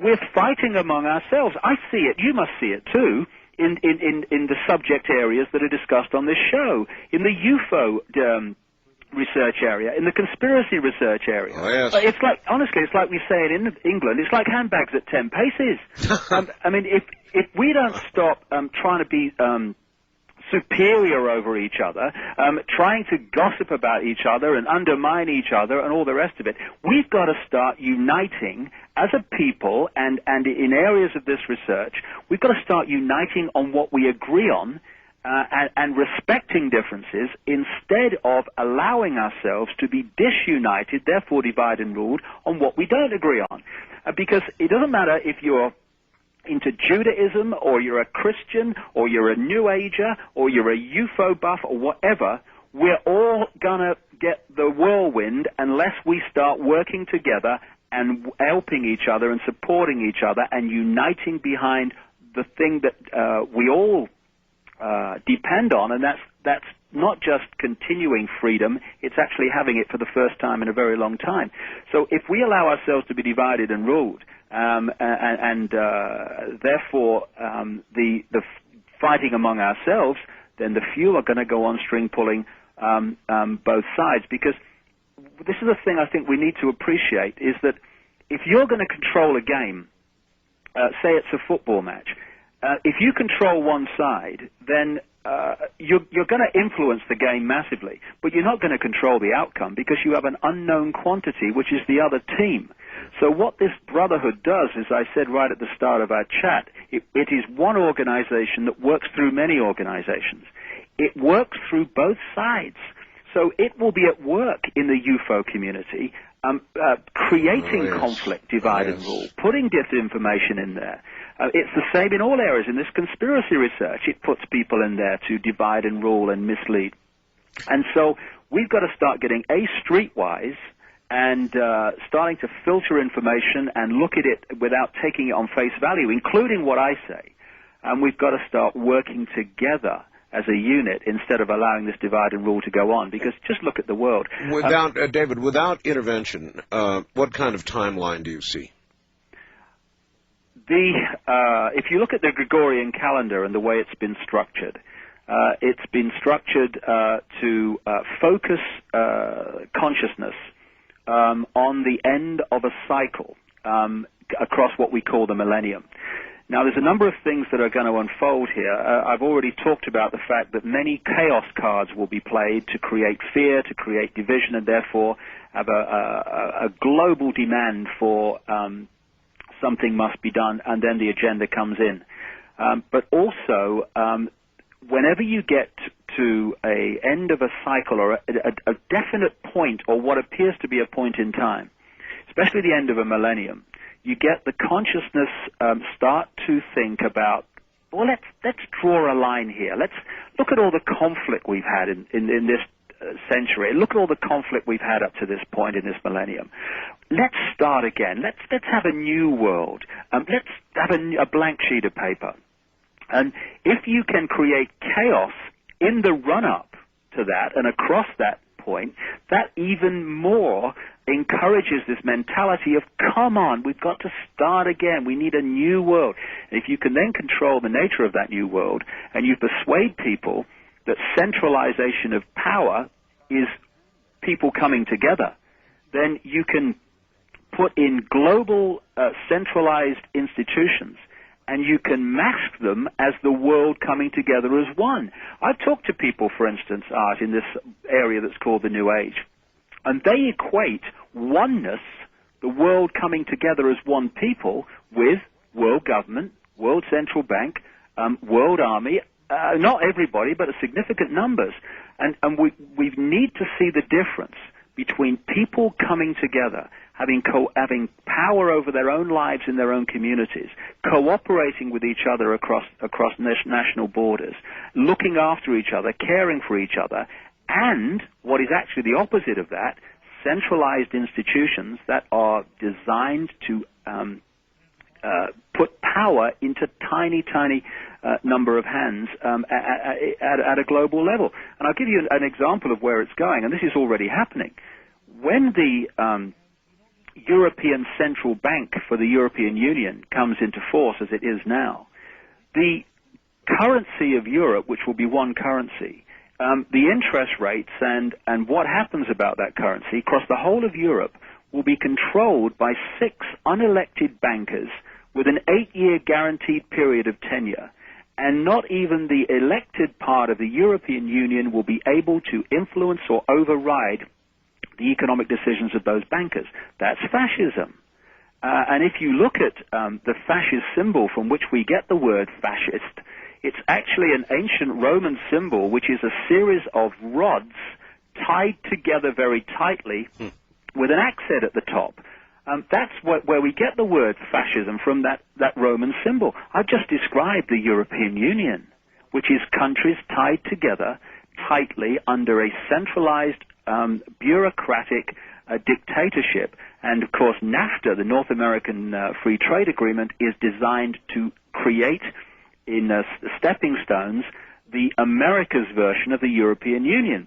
we're fighting among ourselves. I see it, you must see it too, in the subject areas that are discussed on this show, in the UFO research area, in the conspiracy research area. Oh, yes. It's like, honestly, it's like we say it in England, it's like handbags at 10 paces. I mean, if we don't stop trying to be superior over each other, trying to gossip about each other and undermine each other and all the rest of it, we've got to start uniting as a people, and in areas of this research, we've got to start uniting on what we agree on, and respecting differences, instead of allowing ourselves to be disunited, therefore divided and ruled, on what we don't agree on. Because it doesn't matter if you're into Judaism, or you're a Christian, or you're a New Ager, or you're a UFO buff, or whatever, we're all going to get the whirlwind unless we start working together and helping each other and supporting each other and uniting behind the thing that we all depend on, and that's not just continuing freedom, it's actually having it for the first time in a very long time. So if we allow ourselves to be divided and ruled, and therefore the fighting among ourselves, then the few are going to go on string pulling both sides. Because this is the thing I think we need to appreciate, is that if you're going to control a game, say it's a football match, if you control one side, then you're going to influence the game massively, but you're not going to control the outcome because you have an unknown quantity, which is the other team. So what this brotherhood does, as I said right at the start of our chat, it is one organization that works through many organizations. It works through both sides. So it will be at work in the UFO community, creating conflict, divide and rule, putting disinformation in there. It's the same in all areas. In this conspiracy research, it puts people in there to divide and rule and mislead. And so we've got to start getting streetwise and starting to filter information and look at it without taking it on face value, including what I say. And we've got to start working together as a unit instead of allowing this divide and rule to go on. Because just look at the world. Without David, without intervention, what kind of timeline do you see? If you look at the Gregorian calendar and the way it's been structured to focus consciousness on the end of a cycle across what we call the millennium. Now, there's a number of things that are going to unfold here. I've already talked about the fact that many chaos cards will be played to create fear, to create division, and therefore have a global demand for something must be done, and then the agenda comes in. But also, whenever you get to a end of a cycle or a definite point or what appears to be a point in time, especially the end of a millennium, you get the consciousness start to think about, well, let's draw a line here. Let's look at all the conflict we've had in this century. Look at all the conflict we've had up to this point in this millennium. Let's start again. Let's have a new world. Let's have a blank sheet of paper. And if you can create chaos in the run-up to that and across that point, that even more encourages this mentality of, come on, we've got to start again. We need a new world. And if you can then control the nature of that new world and you persuade people that centralization of power is people coming together, then you can put in global centralized institutions and you can mask them as the world coming together as one. I've talked to people, for instance, Art, in this area that's called the New Age, and they equate oneness, the world coming together as one people, with world government, world central bank, world army, not everybody, but significant numbers. And we need to see the difference between people coming together, having power over their own lives in their own communities, cooperating with each other across national borders, looking after each other, caring for each other, and what is actually the opposite of that, centralized institutions that are designed to put power into tiny number of hands at a global level. And I'll give you an example of where it's going, and this is already happening. When the European Central Bank for the European Union comes into force, as it is now, the currency of Europe, which will be one currency, the interest rates and what happens about that currency across the whole of Europe will be controlled by 6 unelected bankers with an 8-year guaranteed period of tenure. And not even the elected part of the European Union will be able to influence or override the economic decisions of those bankers. That's fascism. And if you look at the fascist symbol from which we get the word fascist, it's actually an ancient Roman symbol, which is a series of rods tied together very tightly with an axe head at the top. That's where we get the word fascism from, that Roman symbol. I've just described the European Union, which is countries tied together tightly under a centralized bureaucratic dictatorship. And, of course, NAFTA, the North American Free Trade Agreement, is designed to create in stepping stones the America's version of the European Union.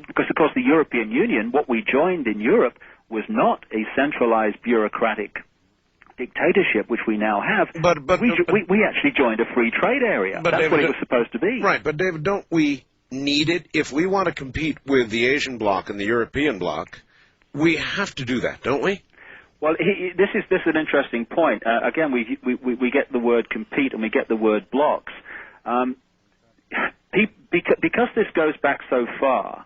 Because, of course, the European Union, what we joined in Europe, was not a centralized bureaucratic dictatorship, which we now have, we actually joined a free trade area. That's David, what it was supposed to be. Right, but David, don't we need it? If we want to compete with the Asian bloc and the European bloc, we have to do that, don't we? Well, this is an interesting point. Again, we get the word compete and we get the word blocks. Because this goes back so far,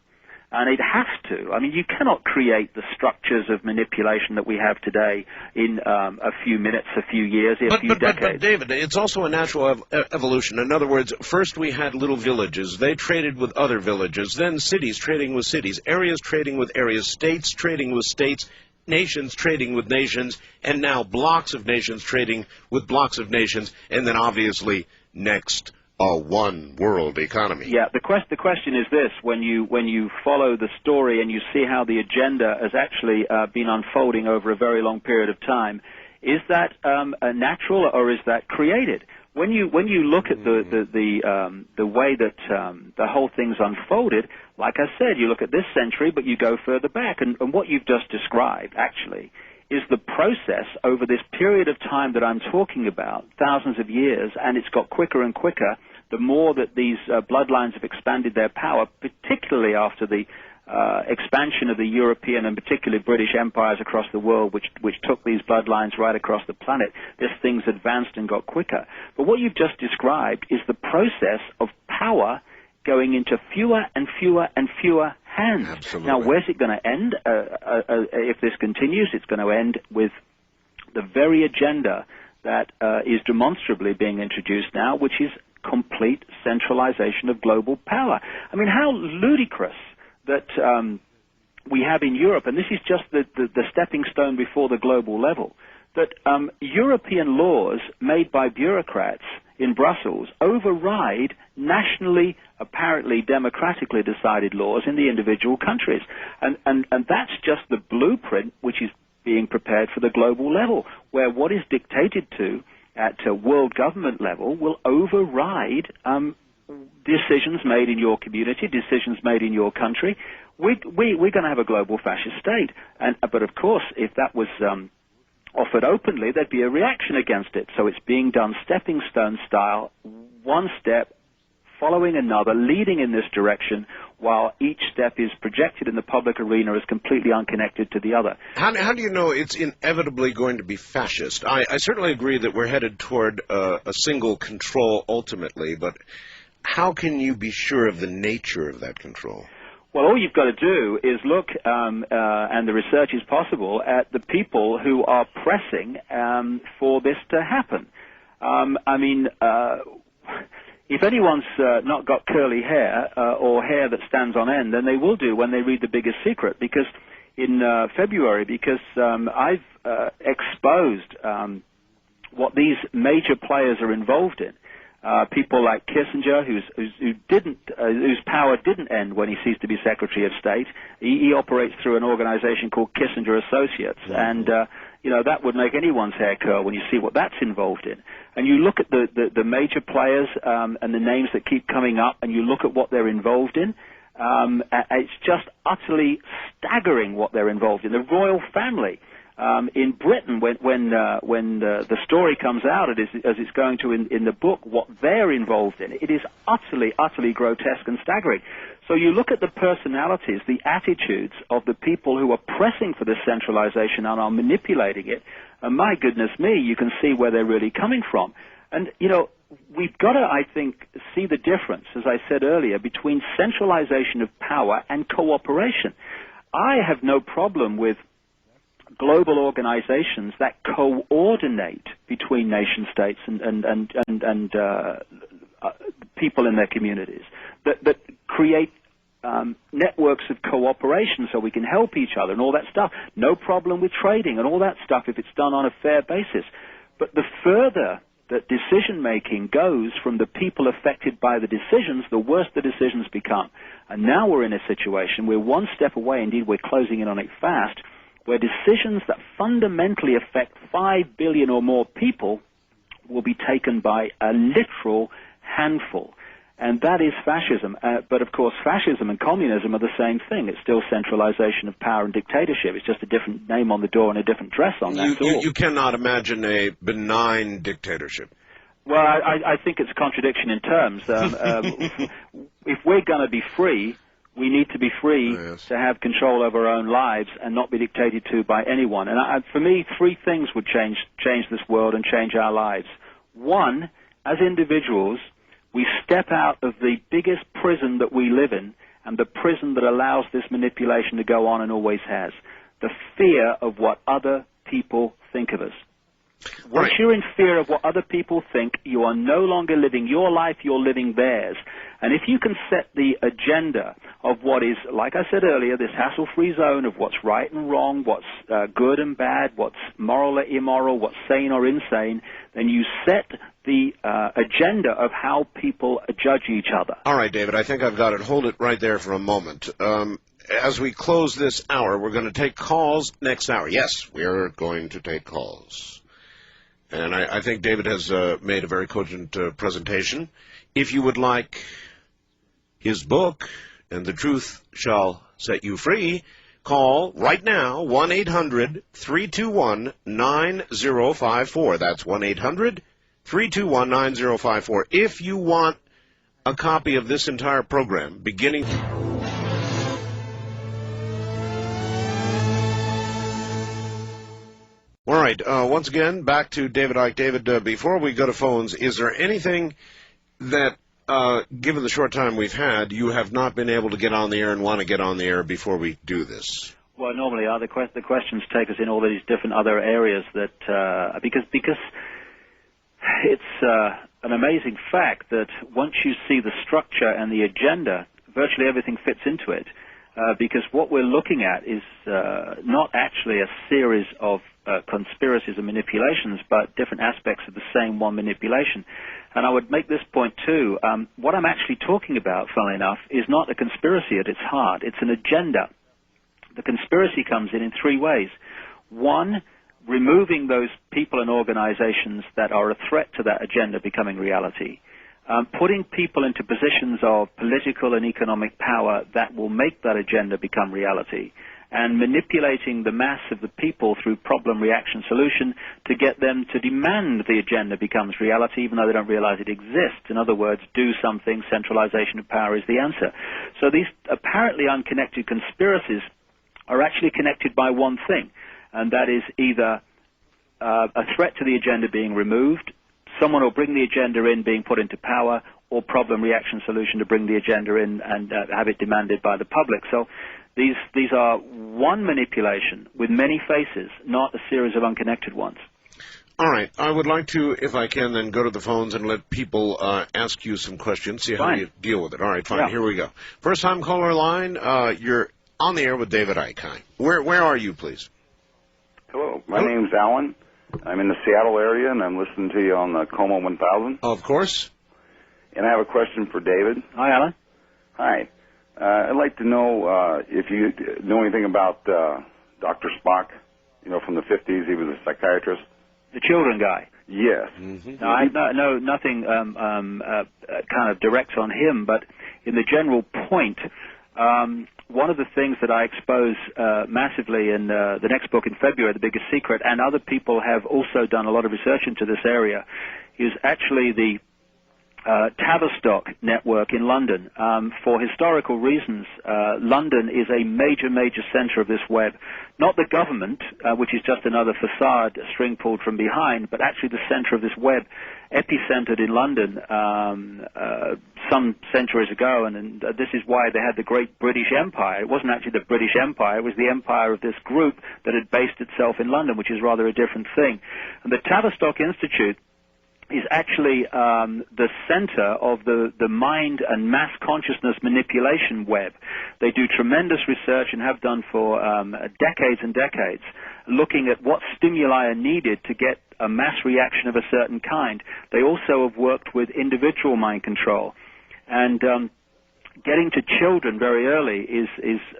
and it has to. I mean, you cannot create the structures of manipulation that we have today in a few minutes, a few years, a few decades. But, David, it's also a natural evolution. In other words, first we had little villages. They traded with other villages. Then cities trading with cities. Areas trading with areas. States trading with states. Nations trading with nations. And now blocks of nations trading with blocks of nations. And then, obviously, next, a one-world economy. Yeah, the question is this: when you follow the story and you see how the agenda has actually been unfolding over a very long period of time, is that natural or is that created? When you look at the way that the whole thing's unfolded, like I said, you look at this century, but you go further back, and what you've just described actually is the process over this period of time that I'm talking about, thousands of years, and it's got quicker and quicker the more that these bloodlines have expanded their power, particularly after the expansion of the European and particularly British empires across the world, which took these bloodlines right across the planet. This thing's advanced and got quicker. But what you've just described is the process of power going into fewer and fewer and fewer hands. Absolutely. Now, where's it going to end? If this continues, it's going to end with the very agenda that is demonstrably being introduced now, which is complete centralization of global power. I mean, how ludicrous that we have in Europe, and this is just the stepping stone before the global level, that European laws made by bureaucrats in Brussels override nationally, apparently democratically decided laws in the individual countries. And that's just the blueprint which is being prepared for the global level, where what is dictated to at a world government level will override decisions made in your community, decisions made in your country. We're going to have a global fascist state. But of course, if that was offered openly, there'd be a reaction against it. So it's being done stepping stone style, one step following another, leading in this direction, while each step is projected in the public arena as completely unconnected to the other. How do you know it's inevitably going to be fascist? I certainly agree that we're headed toward a single control ultimately, but how can you be sure of the nature of that control? Well, all you've got to do is look, and the research is possible, at the people who are pressing for this to happen. If anyone's not got curly hair or hair that stands on end, then they will do when they read The Biggest Secret, because in February, I've exposed what these major players are involved in. People like Kissinger, whose power didn't end when he ceased to be Secretary of State. He operates through an organization called Kissinger Associates, and that would make anyone's hair curl when you see what that's involved in. And you look at the major players and the names that keep coming up, and you look at what they're involved in. It's just utterly staggering what they're involved in. The royal family. In Britain, when the story comes out, as it's going to in the book, what they're involved in, it is utterly, utterly grotesque and staggering. So you look at the personalities, the attitudes of the people who are pressing for this centralization and are manipulating it, and my goodness me, you can see where they're really coming from. And, we've got to, I think, see the difference, as I said earlier, between centralization of power and cooperation. I have no problem with global organizations that coordinate between nation states and people in their communities, that create networks of cooperation so we can help each other and all that stuff. No problem with trading and all that stuff if it's done on a fair basis. But the further that decision-making goes from the people affected by the decisions, the worse the decisions become. And now we're in a situation where one step away, indeed we're closing in on it fast, where decisions that fundamentally affect 5 billion or more people will be taken by a literal handful. And that is fascism. But, of course, fascism and communism are the same thing. It's still centralization of power and dictatorship. It's just a different name on the door and a different dress on that door. You cannot imagine a benign dictatorship. Well, I think it's a contradiction in terms. If we're going to be free, we need to be free to have control over our own lives and not be dictated to by anyone. And for me, three things would change this world and change our lives. One, as individuals, we step out of the biggest prison that we live in, and the prison that allows this manipulation to go on and always has. The fear of what other people think of us. Once you're in fear of what other people think, you are no longer living your life, you're living theirs. And if you can set the agenda of what is, like I said earlier, this hassle-free zone of what's right and wrong, what's good and bad, what's moral or immoral, what's sane or insane, then you set the agenda of how people judge each other. All right, David, I think I've got it. Hold it right there for a moment. As we close this hour, we're going to take calls next hour. Yes, we're going to take calls. And I think David has made a very cogent presentation. If you would like his book, And the Truth Shall Set You Free, call right now, 1-800-321-9054. That's 1-800-321-9054. If you want a copy of this entire program, beginning... All right, once again, back to David Icke. David, before we go to phones, is there anything that, given the short time we've had, you have not been able to get on the air and want to get on the air before we do this? Well, normally the questions take us in all these different other areas that, because it's an amazing fact that once you see the structure and the agenda, virtually everything fits into it. Because what we're looking at is not actually a series of conspiracies and manipulations, but different aspects of the same one manipulation. And I would make this point, too. What I'm actually talking about, funnily enough, is not a conspiracy at its heart. It's an agenda. The conspiracy comes in three ways. One, removing those people and organizations that are a threat to that agenda becoming reality. Putting people into positions of political and economic power that will make that agenda become reality, and manipulating the mass of the people through problem, reaction, solution to get them to demand the agenda becomes reality even though they don't realize it exists. In other words, do something, centralization of power is the answer. So these apparently unconnected conspiracies are actually connected by one thing, and that is either a threat to the agenda being removed, someone will bring the agenda in being put into power, or problem, reaction, solution to bring the agenda in and have it demanded by the public. So these are one manipulation with many faces, not a series of unconnected ones. All right. I would like to, if I can, then go to the phones and let people ask you some questions, see how you deal with it. All right, fine. Yeah. Here we go. First-time caller line, you're on the air with David Icke. Hi. Where are you, please? Hello. My name's Alan. I'm in the Seattle area, and I'm listening to you on the Como 1000. Of course. And I have a question for David. Hi, Alan. Hi. I'd like to know if you know anything about Dr. Spock, from the 50s. He was a psychiatrist. The children guy? Yes. Mm-hmm. No, I know nothing kind of direct on him, but in the general point, one of the things that I expose massively in the next book in February, The Biggest Secret, and other people have also done a lot of research into this area, is actually the Tavistock network in London. For historical reasons, London is a major center of this web. Not the government, which is just another facade string pulled from behind, but actually the center of this web, epicentered in London some centuries ago, and this is why they had the great British Empire. It wasn't actually the British Empire, it was the empire of this group that had based itself in London, which is rather a different thing. And the Tavistock Institute is actually the center of the mind and mass consciousness manipulation web. They do tremendous research and have done for decades and decades, looking at what stimuli are needed to get a mass reaction of a certain kind. They also have worked with individual mind control. And getting to children very early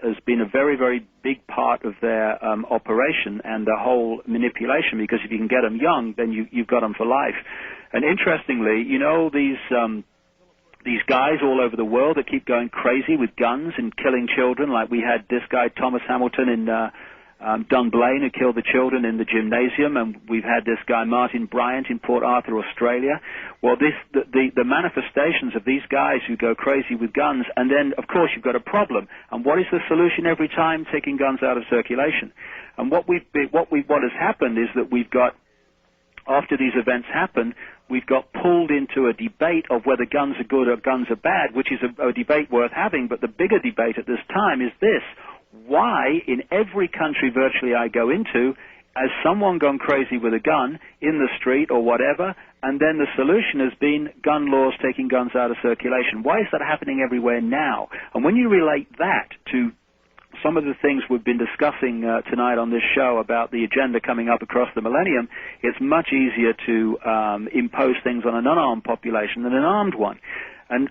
has been a very big part of their operation and the whole manipulation, because if you can get them young, then you've got them for life. And interestingly, these these guys all over the world that keep going crazy with guns and killing children, like we had this guy Thomas Hamilton in Dunblane, who killed the children in the gymnasium, and we've had this guy Martin Bryant in Port Arthur, Australia. Well, the manifestations of these guys who go crazy with guns, and then, of course, you've got a problem. And what is the solution every time? Taking guns out of circulation. And what has happened is that we've got, after these events happen, we've got pulled into a debate of whether guns are good or guns are bad, which is a debate worth having. But the bigger debate at this time is this: why, in every country virtually I go into, has someone gone crazy with a gun in the street or whatever, and then the solution has been gun laws taking guns out of circulation? Why is that happening everywhere now? And when you relate that to some of the things we've been discussing tonight on this show about the agenda coming up across the millennium, it's much easier to impose things on an unarmed population than an armed one. And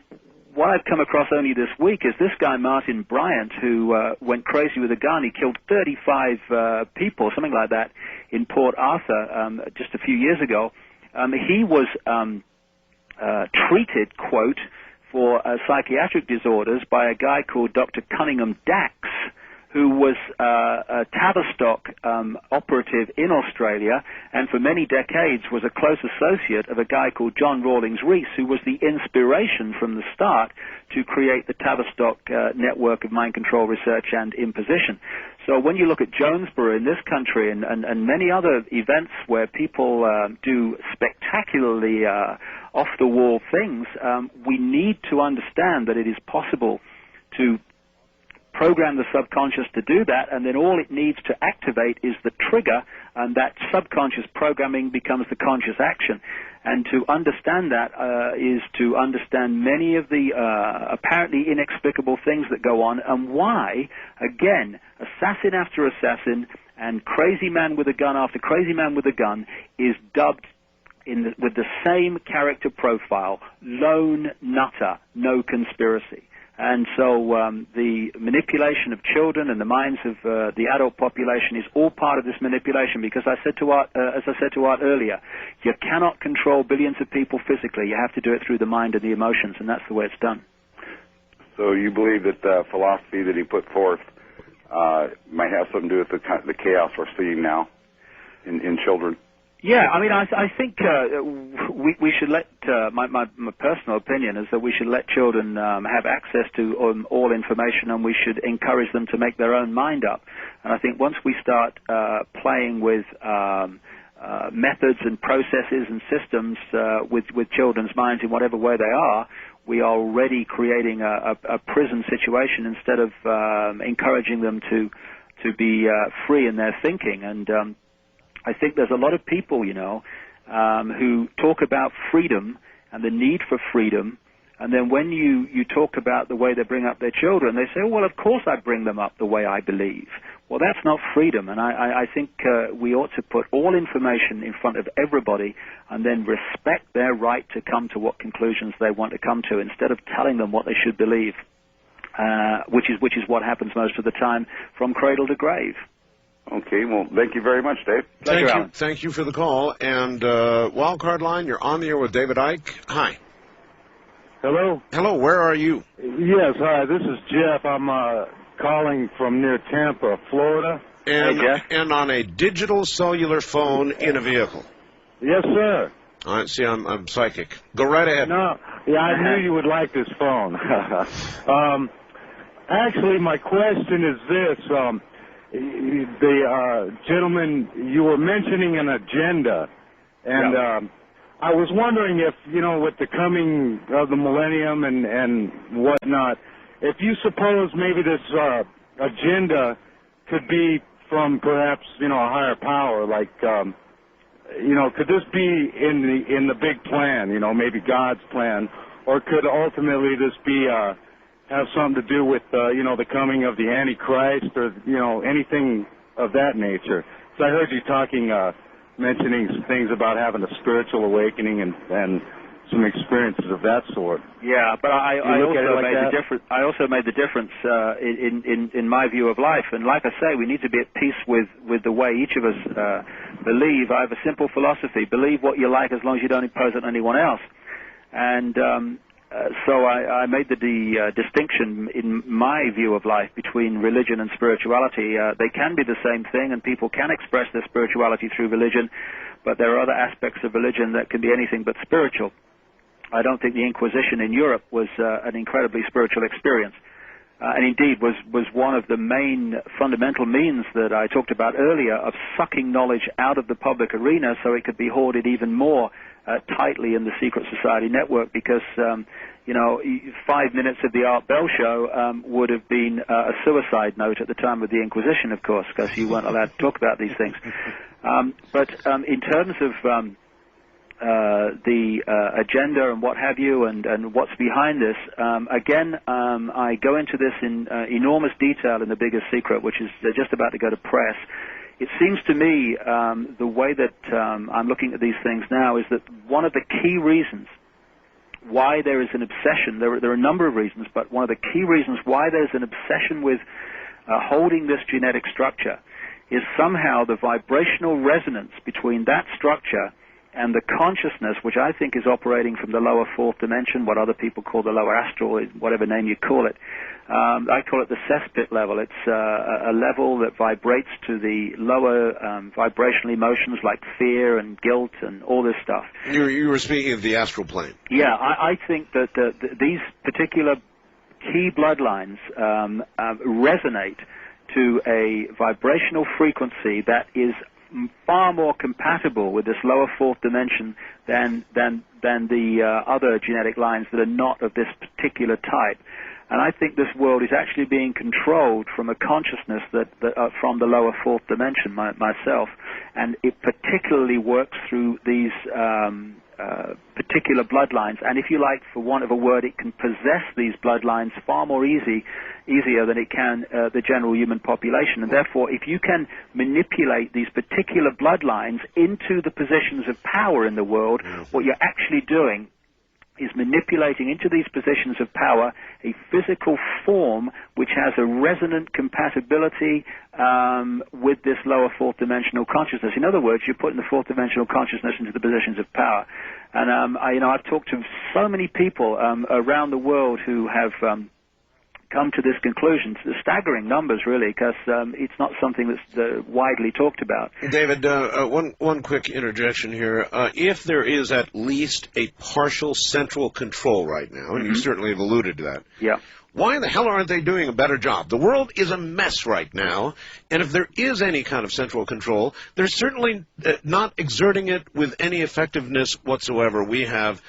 what I've come across only this week is this guy Martin Bryant, who went crazy with a gun. He killed 35 people, something like that, in Port Arthur just a few years ago. He was treated, quote, for psychiatric disorders by a guy called Dr. Cunningham Dax, who was a Tavistock operative in Australia, and for many decades was a close associate of a guy called John Rawlings Rees, who was the inspiration from the start to create the Tavistock network of mind control research and imposition. So when you look at Jonesboro in this country and many other events where people do spectacularly off-the-wall things, we need to understand that it is possible to program the subconscious to do that, and then all it needs to activate is the trigger, and that subconscious programming becomes the conscious action. And to understand that is to understand many of the apparently inexplicable things that go on, and why, again, assassin after assassin and crazy man with a gun after crazy man with a gun is dubbed with the same character profile: lone nutter, no conspiracy. And so the manipulation of children and the minds of the adult population is all part of this manipulation, because as I said to Art earlier, you cannot control billions of people physically. You have to do it through the mind and the emotions, and that's the way it's done. So you believe that the philosophy that he put forth might have something to do with the chaos we're seeing now in children? Yeah, I mean, I think we should let, my personal opinion is that we should let children have access to all information, and we should encourage them to make their own mind up. And I think once we start playing with methods and processes and systems with children's minds in whatever way they are, we are already creating a prison situation instead of encouraging them to be free in their thinking. And I think there's a lot of people, who talk about freedom and the need for freedom, and then when you talk about the way they bring up their children, they say, oh, well, of course I bring them up the way I believe. Well, that's not freedom, and I think we ought to put all information in front of everybody and then respect their right to come to what conclusions they want to come to, instead of telling them what they should believe, which is what happens most of the time from cradle to grave. Okay, well, thank you very much, Dave. Thank you for the call. And Wildcard Line, you're on the air with David Icke. Hi. Hello? Hello, where are you? Yes, hi, this is Jeff. I'm calling from near Tampa, Florida. And on a digital cellular phone in a vehicle. Yes, sir. All right, see, I'm psychic. Go right ahead. No, yeah, I knew you would like this phone. Actually, my question is this. The gentleman, you were mentioning an agenda, and I was wondering if, with the coming of the millennium and whatnot, if you suppose maybe this agenda could be from perhaps, a higher power, like, could this be in the big plan, maybe God's plan, or could ultimately this be have something to do with, the coming of the Antichrist, or, anything of that nature? So I heard you mentioning some things about having a spiritual awakening and some experiences of that sort. Yeah, but I also made the difference in my view of life. And like I say, we need to be at peace with the way each of us believe. I have a simple philosophy: believe what you like as long as you don't impose it on anyone else. And So I made the distinction in my view of life between religion and spirituality. They can be the same thing, and people can express their spirituality through religion, but there are other aspects of religion that can be anything but spiritual. I don't think the Inquisition in Europe was an incredibly spiritual experience, and indeed was one of the main fundamental means that I talked about earlier of sucking knowledge out of the public arena so it could be hoarded even more tightly in the secret society network, because 5 minutes of the Art Bell show would have been a suicide note at the time of the Inquisition, of course, because you weren't allowed to talk about these things. But in terms of the agenda and what have you, and what's behind this, I go into this in enormous detail in The Biggest Secret, which is just about to go to press. It seems to me the way that I'm looking at these things now is that one of the key reasons why there is an obsession, there are a number of reasons, but one of the key reasons why there's an obsession with holding this genetic structure is somehow the vibrational resonance between that structure and the consciousness, which I think is operating from the lower fourth dimension, what other people call the lower astral, whatever name you call it. I call it the cesspit level. It's a level that vibrates to the lower vibrational emotions like fear and guilt and all this stuff. You were speaking of the astral plane. Yeah, I think that these particular key bloodlines resonate to a vibrational frequency that is far more compatible with this lower fourth dimension than the other genetic lines that are not of this particular type. And I think this world is actually being controlled from a consciousness that from the lower fourth dimension myself, and it particularly works through these particular bloodlines. And if you like, for want of a word, it can possess these bloodlines far more easier than it can the general human population. And therefore, if you can manipulate these particular bloodlines into the positions of power in the world, what you're actually doing is manipulating into these positions of power a physical form which has a resonant compatibility with this lower fourth dimensional consciousness. In other words, you're putting the fourth dimensional consciousness into the positions of power. And I've talked to so many people around the world who have come to this conclusion. It's staggering numbers, really, because it's not something that's widely talked about. David, one quick interjection here. If there is at least a partial central control right now, and you certainly have alluded to that, yeah, why the hell aren't they doing a better job? The world is a mess right now, and if there is any kind of central control, they're certainly not exerting it with any effectiveness whatsoever. We have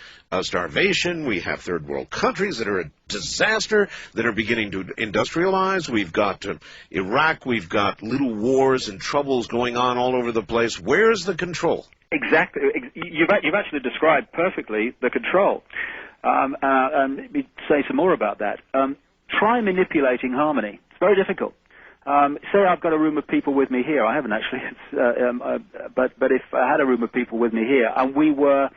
starvation, we have third world countries that are a disaster, that are beginning to industrialize, we've got Iraq, we've got little wars and troubles going on all over the place. Where's the control? Exactly. You've actually described perfectly the control. Let me say some more about that. Try manipulating harmony. It's very difficult. Say I've got a room of people with me here. I haven't actually, but if I had a room of people with me here, and we were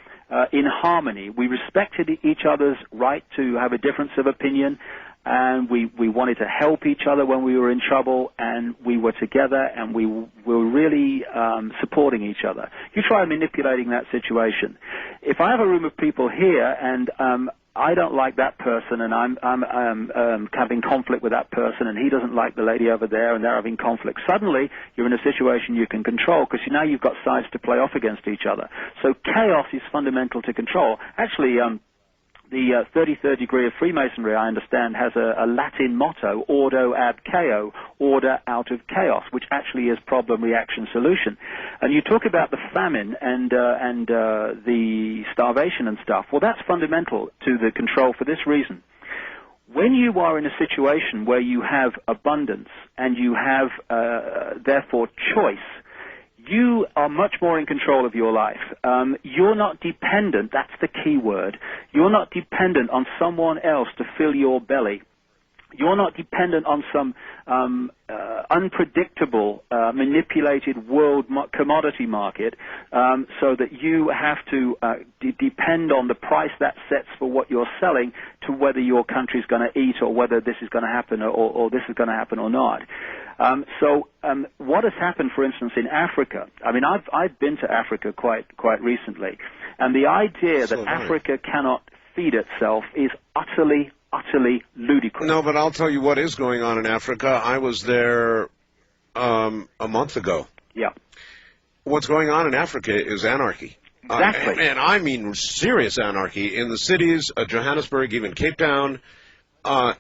in harmony, we respected each other's right to have a difference of opinion, and we wanted to help each other when we were in trouble, and we were together, and we were really supporting each other. You try manipulating that situation. If I have a room of people here, and I don't like that person, and I'm having conflict with that person, and he doesn't like the lady over there, and they're having conflict. Suddenly, you're in a situation you can control, because now you've got sides to play off against each other. So chaos is fundamental to control. Actually, the 33rd degree of Freemasonry, I understand, has a Latin motto, ordo ad chaos, order out of chaos, which actually is problem, reaction, solution. And you talk about the famine and the starvation and stuff. Well, that's fundamental to the control for this reason. When you are in a situation where you have abundance and you have, therefore, choice, you are much more in control of your life. You're not dependent, that's the key word, you're not dependent on someone else to fill your belly. You're not dependent on some unpredictable, manipulated world commodity market, so that you have to depend on the price that sets for what you're selling to whether your country's going to eat, or whether this is going to happen, or this is going to happen or not. What has happened, for instance, in Africa? I mean, I've been to Africa quite recently, and the idea that Africa cannot feed itself is utterly, utterly ludicrous. No, but I'll tell you what is going on in Africa. I was there a month ago. Yeah. What's going on in Africa is anarchy. Exactly. And I mean serious anarchy. In the cities, Johannesburg, even Cape Town,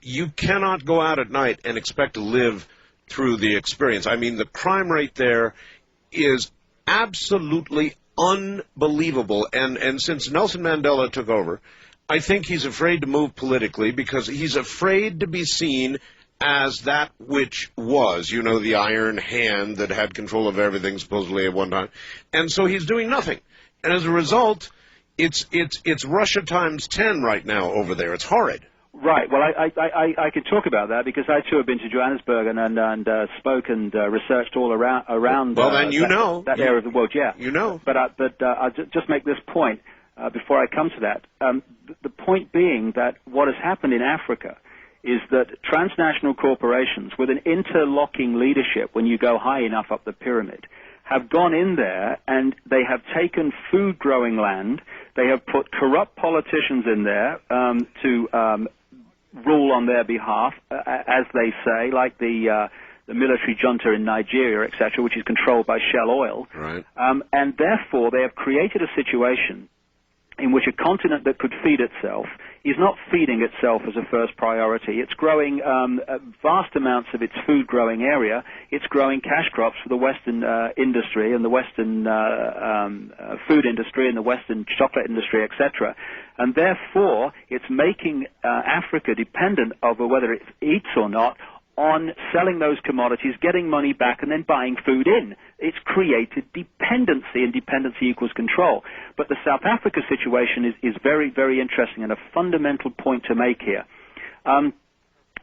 you cannot go out at night and expect to live through the experience. I mean, the crime rate there is absolutely unbelievable. And since Nelson Mandela took over, I think he's afraid to move politically because he's afraid to be seen as that which was, you know, the iron hand that had control of everything supposedly at one time. And so he's doing nothing. And as a result, it's Russia times 10 right now over there. It's horrid. Right. Well, I could talk about that because I too have been to Johannesburg and spoke and researched all around. Well, then that area of the world. Yeah. You know. But I'll just make this point before I come to that. The point being that what has happened in Africa is that transnational corporations with an interlocking leadership, when you go high enough up the pyramid, have gone in there and they have taken food-growing land. They have put corrupt politicians in there to rule on their behalf, as they say, like the military junta in Nigeria, etc., which is controlled by Shell Oil. Right. And therefore, they have created a situation in which a continent that could feed itself is not feeding itself as a first priority. It's growing vast amounts of its food-growing area. It's growing cash crops for the Western industry and the Western food industry and the Western chocolate industry, etc. And therefore, it's making Africa dependent over whether it eats or not on selling those commodities, getting money back, and then buying food in. It's created dependency, and dependency equals control. But the South Africa situation is very, very interesting and a fundamental point to make here.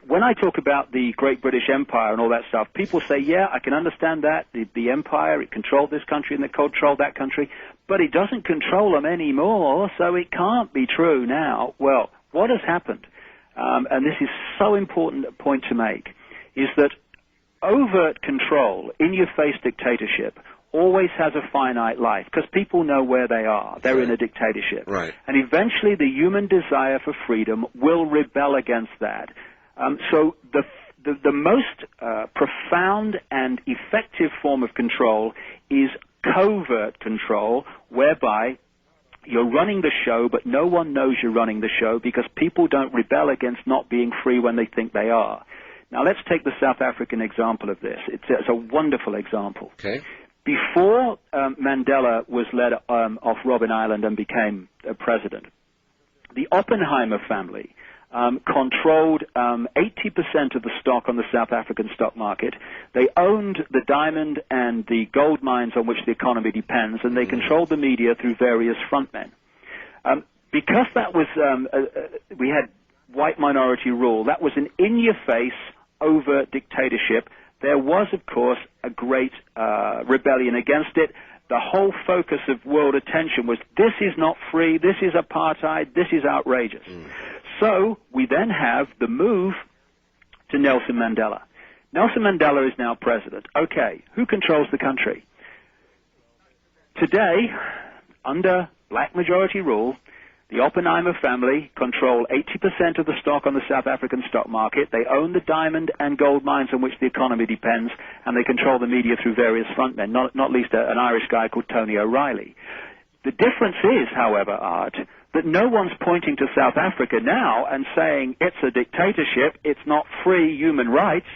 When I talk about the Great British Empire and all that stuff, people say, yeah, I can understand that. The empire, it controlled this country and it controlled that country, but it doesn't control them anymore, so it can't be true now. Well, what has happened, and this is so important a point to make, is that overt control, in-your-face dictatorship, always has a finite life because people know where they are. They're right. in a dictatorship. Right. And eventually the human desire for freedom will rebel against that. So the most profound and effective form of control is covert control, whereby you're running the show, but no one knows you're running the show because people don't rebel against not being free when they think they are. Now, let's take the South African example of this. It's a wonderful example. Okay. Before Mandela was led off Robben Island and became president, the Oppenheimer family controlled 80% of the stock on the South African stock market. They owned the diamond and the gold mines on which the economy depends, and they controlled the media through various frontmen. Because that was, we had white minority rule, that was an in-your-face, overt dictatorship. There was, of course, a great rebellion against it. The whole focus of world attention was, this is not free, this is apartheid, this is outrageous. So we then have the move to Nelson Mandela. Nelson Mandela is now president. Okay, who controls the country? Today, under black majority rule, the Oppenheimer family control 80% of the stock on the South African stock market. They own the diamond and gold mines on which the economy depends, and they control the media through various frontmen, not least an Irish guy called Tony O'Reilly. The difference is, however, Art, that no one's pointing to South Africa now and saying it's a dictatorship, it's not free human rights,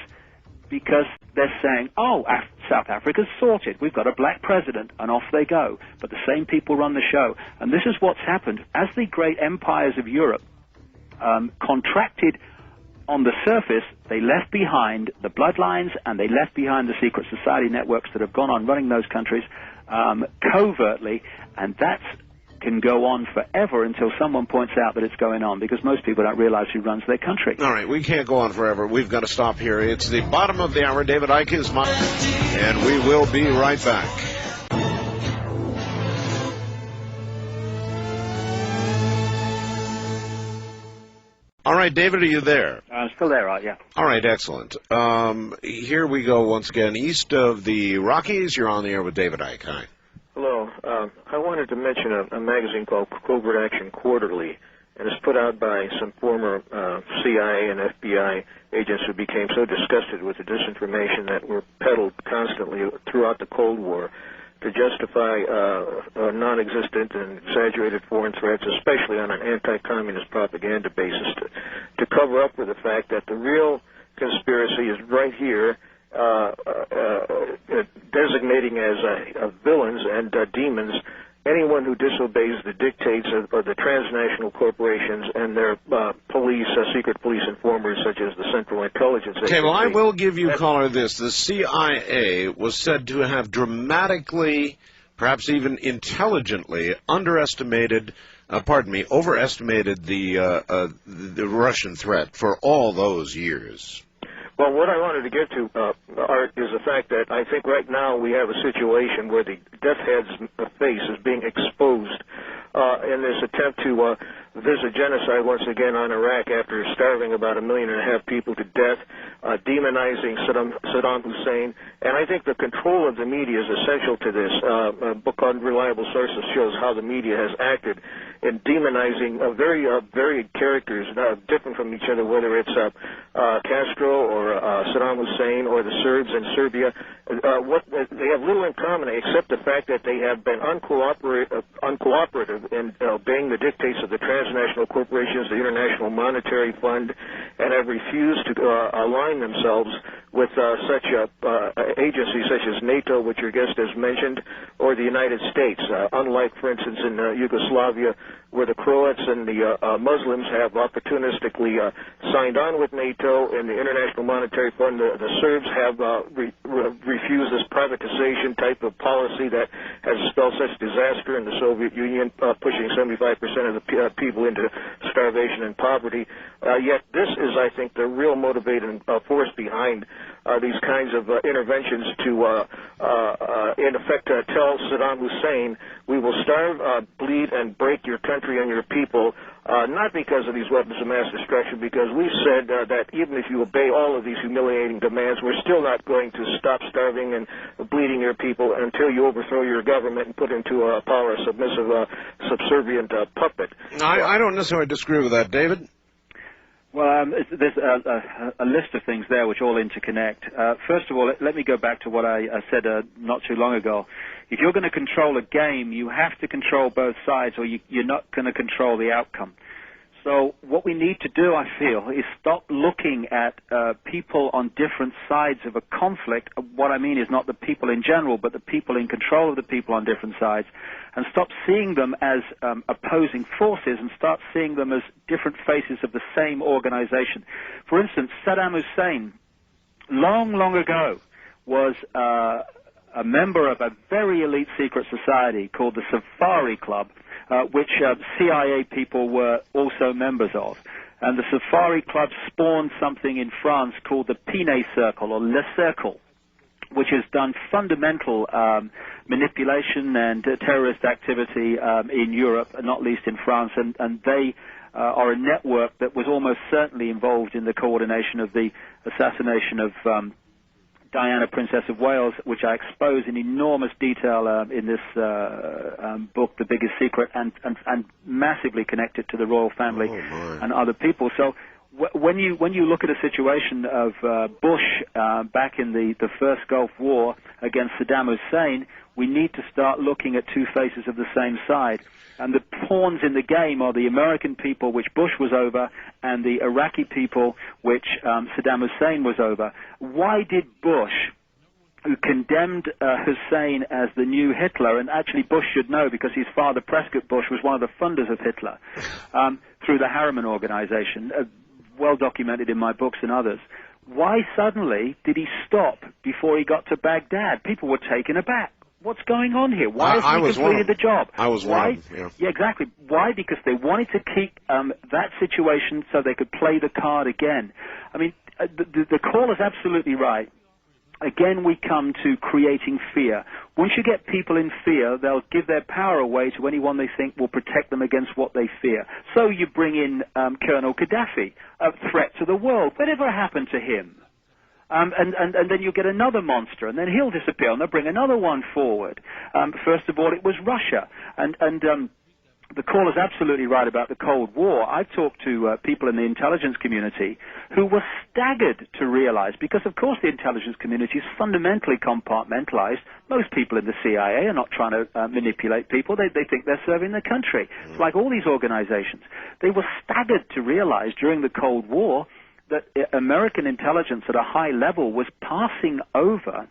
because they're saying, oh, South Africa's sorted, we've got a black president, and off they go. But the same people run the show. And this is what's happened. As the great empires of Europe contracted on the surface, they left behind the bloodlines and they left behind the secret society networks that have gone on running those countries covertly, and that can go on forever until someone points out that it's going on, because most people don't realize who runs their country. All right, we can't go on forever. We've got to stop here. It's the bottom of the hour. David Icke is my... and we will be right back. All right, David, are you there? I'm still there, right? Yeah. All right, excellent. Here we go once again. East of the Rockies, you're on the air with David Icke. Hi. Hello. I wanted to mention a magazine called Covert Action Quarterly, and it's put out by some former CIA and FBI agents who became so disgusted with the disinformation that were peddled constantly throughout the Cold War to justify non-existent and exaggerated foreign threats, especially on an anti-communist propaganda basis, to cover up for the fact that the real conspiracy is right here, designating as villains and demons anyone who disobeys the dictates of the transnational corporations and their police, secret police informers such as the Central Intelligence Agency. Okay, well, I will give you, caller, this. The CIA was said to have dramatically, perhaps even intelligently, overestimated the Russian threat for all those years. Well, what I wanted to get to, Art, is the fact that I think right now we have a situation where the death head's face is being exposed in this attempt to visit genocide once again on Iraq after starving about 1.5 million people to death, demonizing Saddam Hussein. And I think the control of the media is essential to this. A book called Reliable Sources shows how the media has acted in demonizing very varied characters, different from each other, whether it's Castro or Saddam Hussein or the Serbs in Serbia. They have little in common except the fact that they have been uncooperative in obeying the dictates of the transnational corporations, the International Monetary Fund, and have refused to align themselves with such agencies such as NATO, which your guest has mentioned, or the United States, unlike, for instance, in Yugoslavia, where the Croats and the Muslims have opportunistically signed on with NATO and the International Monetary Fund. The Serbs have refused this privatization type of policy that has spelled such disaster in the Soviet Union, pushing 75% of the people into starvation and poverty. Yet this is, I think, the real motivating force behind these kinds of interventions to, in effect, tell Saddam Hussein, we will starve, bleed, and break your country and your people, not because of these weapons of mass destruction, because we've said that even if you obey all of these humiliating demands, we're still not going to stop starving and bleeding your people until you overthrow your government and put into power a submissive, subservient puppet. I don't necessarily disagree with that, David. Well, there's a list of things there which all interconnect. First of all, let me go back to what I said not too long ago. If you're going to control a game, you have to control both sides, or you're not going to control the outcome. So what we need to do, I feel, is stop looking at people on different sides of a conflict. What I mean is not the people in general, but the people in control of the people on different sides, and stop seeing them as opposing forces and start seeing them as different faces of the same organization. For instance, Saddam Hussein, long ago, was a member of a very elite secret society called the Safari Club, which CIA people were also members of. And the Safari Club spawned something in France called the Pinet Circle, or Le Cercle, which has done fundamental manipulation and terrorist activity in Europe, not least in France, and they are a network that was almost certainly involved in the coordination of the assassination of Diana, Princess of Wales, which I expose in enormous detail in this book, The Biggest Secret, and massively connected to the royal family and other people. So when you look at a situation of Bush back in the first Gulf War against Saddam Hussein, we need to start looking at two faces of the same side. And the pawns in the game are the American people, which Bush was over, and the Iraqi people, which Saddam Hussein was over. Why did Bush, who condemned Hussein as the new Hitler, and actually Bush should know because his father, Prescott Bush, was one of the funders of Hitler, through the Harriman Organization, well documented in my books and others, why suddenly did he stop before he got to Baghdad? People were taken aback. What's going on here? Why hasn't he completed the job? I was one of them, yeah, exactly. Why? Because they wanted to keep that situation so they could play the card again. I mean, the call is absolutely right. Again, we come to creating fear. Once you get people in fear, they'll give their power away to anyone they think will protect them against what they fear. So you bring in Colonel Gaddafi, a threat to the world. Whatever happened to him? And then you get another monster, and then he'll disappear, and they'll bring another one forward. First of all, it was Russia, and the caller's absolutely right about the Cold War. I've talked to people in the intelligence community who were staggered to realize, because of course the intelligence community is fundamentally compartmentalized. Most people in the CIA are not trying to manipulate people. They think they're serving the country. It's like all these organizations. They were staggered to realize during the Cold War that American intelligence at a high level was passing over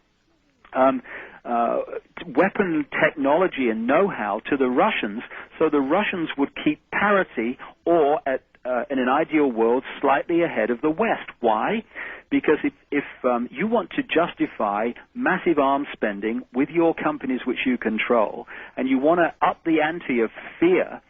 weapon technology and know-how to the Russians, so the Russians would keep parity or, in an ideal world, slightly ahead of the West. Why? Because if you want to justify massive arms spending with your companies which you control, and you want to up the ante of fear,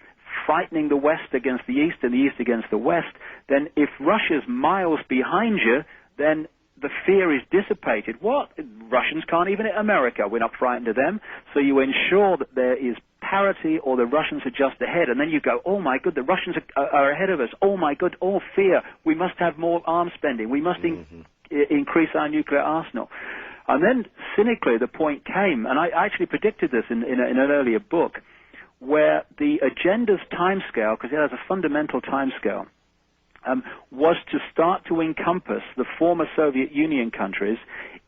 frightening the West against the East and the East against the West, then if Russia's miles behind you, then the fear is dissipated. What? Russians can't even hit America. We're not frightened of them. So you ensure that there is parity, or the Russians are just ahead. And then you go, oh my God, the Russians are ahead of us. Oh my God, oh fear. We must have more arms spending. We must increase our nuclear arsenal. And then cynically the point came, and I actually predicted this in an earlier book, where the agenda's timescale, because it has a fundamental timescale, was to start to encompass the former Soviet Union countries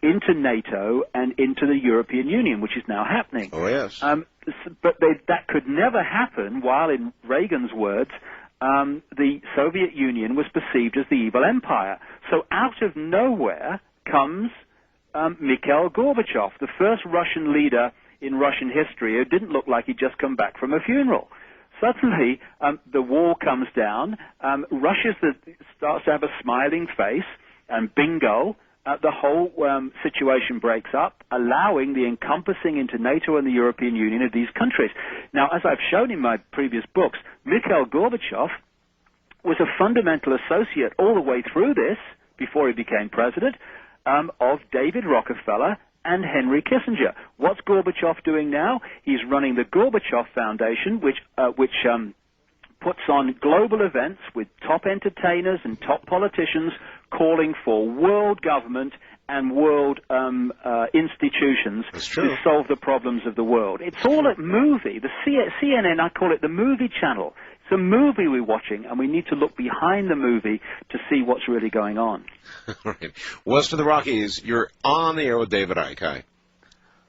into NATO and into the European Union, which is now happening. Oh, yes. But that could never happen while, in Reagan's words, the Soviet Union was perceived as the evil empire. So out of nowhere comes Mikhail Gorbachev, the first Russian leader in Russian history who didn't look like he'd just come back from a funeral. Suddenly, the wall comes down, Russia starts to have a smiling face, and bingo, the whole situation breaks up, allowing the encompassing into NATO and the European Union of these countries. Now, as I've shown in my previous books, Mikhail Gorbachev was a fundamental associate all the way through this, before he became president, of David Rockefeller and Henry Kissinger. What's Gorbachev doing now? He's running the Gorbachev Foundation, which puts on global events with top entertainers and top politicians calling for world government and world institutions to solve the problems of the world. It's all a movie. The CNN, I call it the movie channel. It's a movie we're watching, and we need to look behind the movie to see what's really going on. All right. West of the Rockies, you're on the air with David Icke. Hi.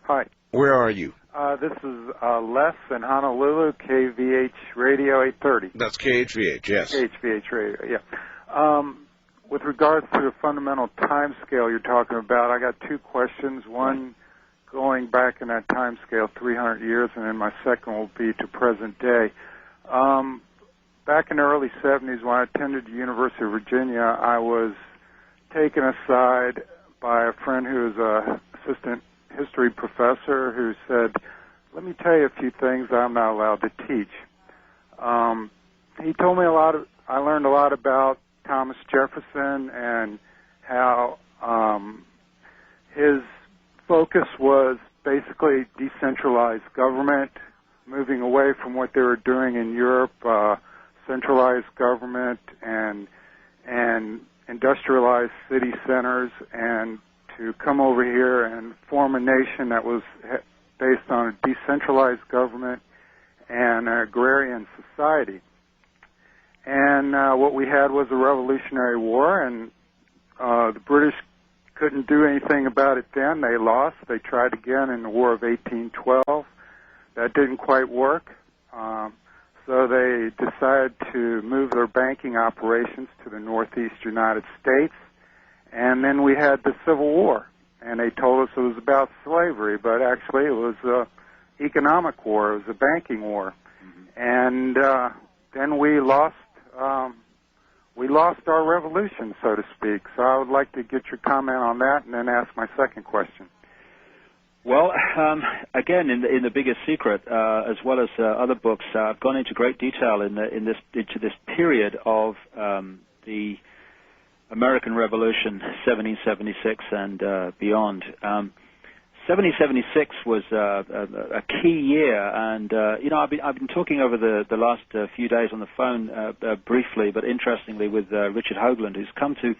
Hi. Where are you? This is Les in Honolulu, KVH Radio 830. That's KHVH, yes. KHVH Radio, yeah. With regards to the fundamental time scale you're talking about, I got two questions. One, going back in that time scale, 300 years, and then my second will be to present day. Back in the early 70s, when I attended the University of Virginia, I was taken aside by a friend who is an assistant history professor who said, let me tell you a few things I'm not allowed to teach. He told me I learned a lot about Thomas Jefferson and how his focus was basically decentralized government, moving away from what they were doing in Europe, centralized government and industrialized city centers, and to come over here and form a nation that was based on a decentralized government and an agrarian society. And what we had was a Revolutionary War, and the British couldn't do anything about it then. They lost. They tried again in the War of 1812. That didn't quite work. So they decided to move their banking operations to the Northeast United States. And then we had the Civil War. And they told us it was about slavery, but actually it was an economic war. It was a banking war. Mm-hmm. And then we lost our revolution, so to speak. So I would like to get your comment on that and then ask my second question. Well, again, in the Biggest Secret, as well as other books, I've gone into great detail into this period of the American Revolution, 1776 and beyond. 1776 was a key year, and I've been talking over the last few days on the phone briefly, but interestingly, with Richard Hoagland, who's come to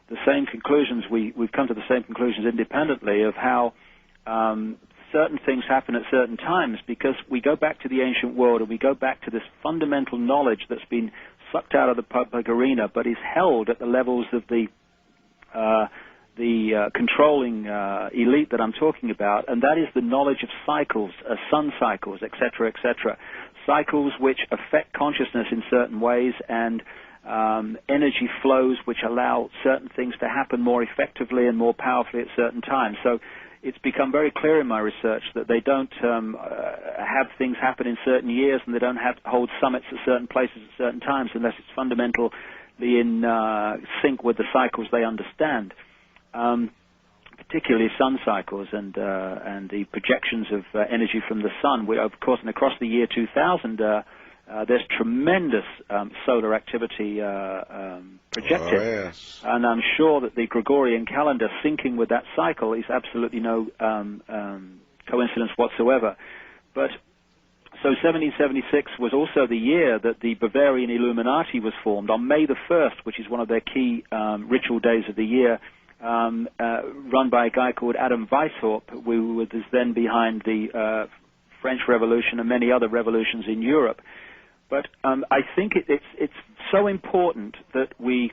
the same conclusions. We've come to the same conclusions independently of how certain things happen at certain times, because we go back to the ancient world and we go back to this fundamental knowledge that's been sucked out of the public arena but is held at the levels of the controlling elite that I'm talking about, and that is the knowledge of cycles, sun cycles, etc., etc. Cycles which affect consciousness in certain ways, and energy flows which allow certain things to happen more effectively and more powerfully at certain times. So it's become very clear in my research that they don't have things happen in certain years, and they don't have to hold summits at certain places at certain times unless it's fundamentally in sync with the cycles they understand, particularly sun cycles and the projections of energy from the sun. We, of course, and across the year 2000, there's tremendous solar activity projected. Oh, yes. And I'm sure that the Gregorian calendar syncing with that cycle is absolutely no coincidence whatsoever. But so 1776 was also the year that the Bavarian Illuminati was formed on May the 1st, which is one of their key ritual days of the year, run by a guy called Adam Weishaupt, who was then behind the French Revolution and many other revolutions in Europe. But I think it's so important that we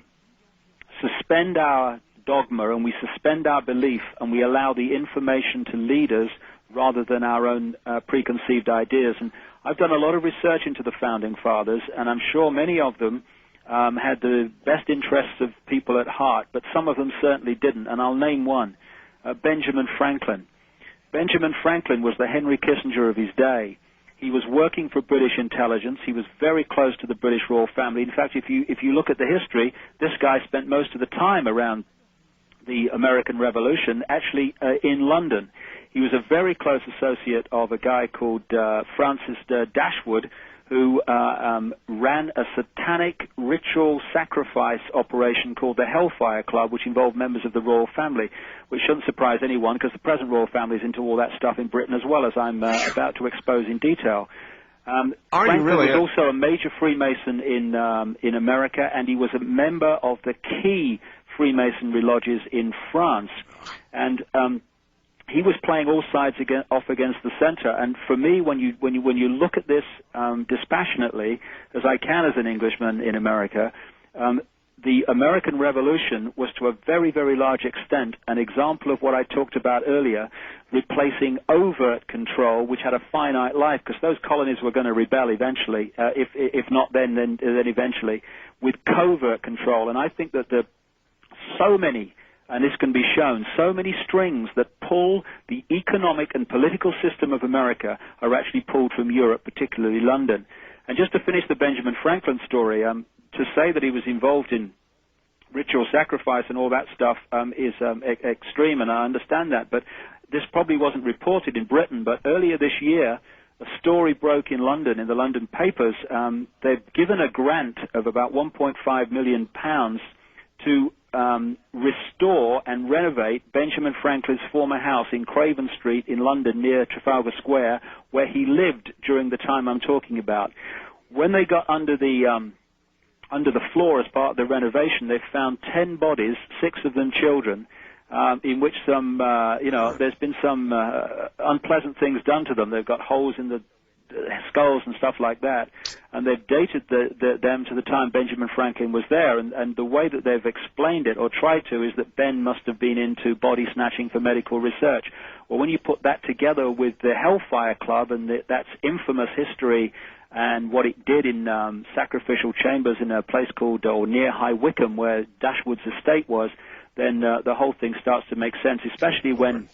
suspend our dogma and we suspend our belief and we allow the information to lead us rather than our own preconceived ideas. And I've done a lot of research into the Founding Fathers, and I'm sure many of them had the best interests of people at heart, but some of them certainly didn't, and I'll name one, Benjamin Franklin. Benjamin Franklin was the Henry Kissinger of his day. He was working for British intelligence. He was very close to the British royal family. In fact, if you look at the history, this guy spent most of the time around the American Revolution actually in London. He was a very close associate of a guy called Francis Dashwood, who ran a satanic ritual sacrifice operation called the Hellfire Club, which involved members of the royal family, which shouldn't surprise anyone because the present royal family is into all that stuff in Britain as well, as I'm about to expose in detail. Franklin was also a major Freemason in America, and he was a member of the key Freemasonry lodges in France. And he was playing all sides off against the center, and for me, when you look at this dispassionately, as I can as an Englishman in America, the American Revolution was to a very, very large extent an example of what I talked about earlier, replacing overt control, which had a finite life, because those colonies were going to rebel eventually, if not then eventually, with covert control. And I think that so many, and this can be shown, so many strings that pull the economic and political system of America are actually pulled from Europe, particularly London. And just to finish the Benjamin Franklin story, to say that he was involved in ritual sacrifice and all that stuff is extreme, and I understand that, but this probably wasn't reported in Britain. But earlier this year, a story broke in London, in the London papers. They've given a grant of about £1.5 million to restore and renovate Benjamin Franklin's former house in Craven Street in London near Trafalgar Square, where he lived during the time I'm talking about. When they got under the floor as part of the renovation, they found 10 bodies, 6 of them children, in which there's been some unpleasant things done to them. They've got holes in the skulls and stuff like that, and they've dated them to the time Benjamin Franklin was there, and the way that they've explained it, or tried to, is that Ben must have been into body snatching for medical research. Well, when you put that together with the Hellfire Club and that's infamous history and what it did in sacrificial chambers in a place called, or near High Wycombe, where Dashwood's estate was, then the whole thing starts to make sense, especially when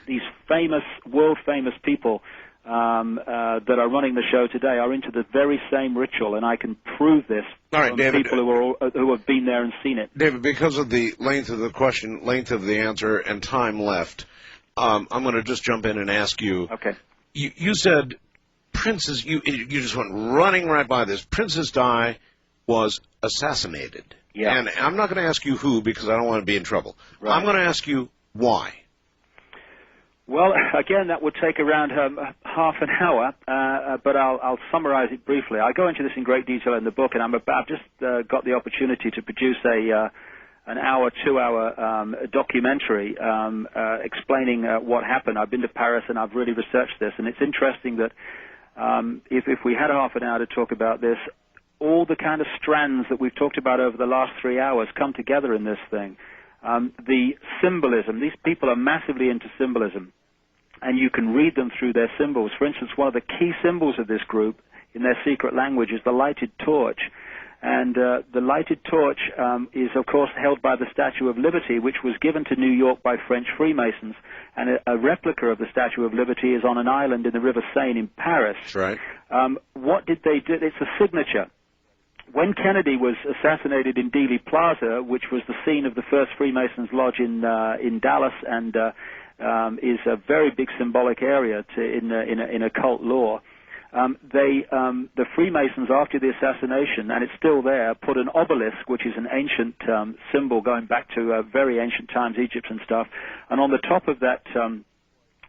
these famous, world-famous people that are running the show today are into the very same ritual, and I can prove this from David, people who have been there and seen it. David, because of the length of the question, length of the answer, and time left, I'm going to just jump in and ask you. Okay. You said Princess. You just went running right by this. Princess Di was assassinated. Yeah. And I'm not going to ask you who, because I don't want to be in trouble. Right. I'm going to ask you why. Well, again, that would take around half an hour, but I'll summarize it briefly. I go into this in great detail in the book, and I've just got the opportunity to produce an hour, 2-hour documentary explaining what happened. I've been to Paris and I've really researched this, and it's interesting that if we had half an hour to talk about this, all the kind of strands that we've talked about over the last 3 hours come together in this thing. The symbolism, these people are massively into symbolism, and you can read them through their symbols. For instance, one of the key symbols of this group in their secret language is the lighted torch. And the lighted torch is, of course, held by the Statue of Liberty, which was given to New York by French Freemasons. And a replica of the Statue of Liberty is on an island in the River Seine in Paris. That's right. What did they do? It's a signature. When Kennedy was assassinated in Dealey Plaza, which was the scene of the first Freemasons Lodge in Dallas, and is a very big symbolic area in occult lore, the Freemasons, after the assassination, and it's still there, put an obelisk, which is an ancient symbol going back to very ancient times, Egypt and stuff, and on the top of that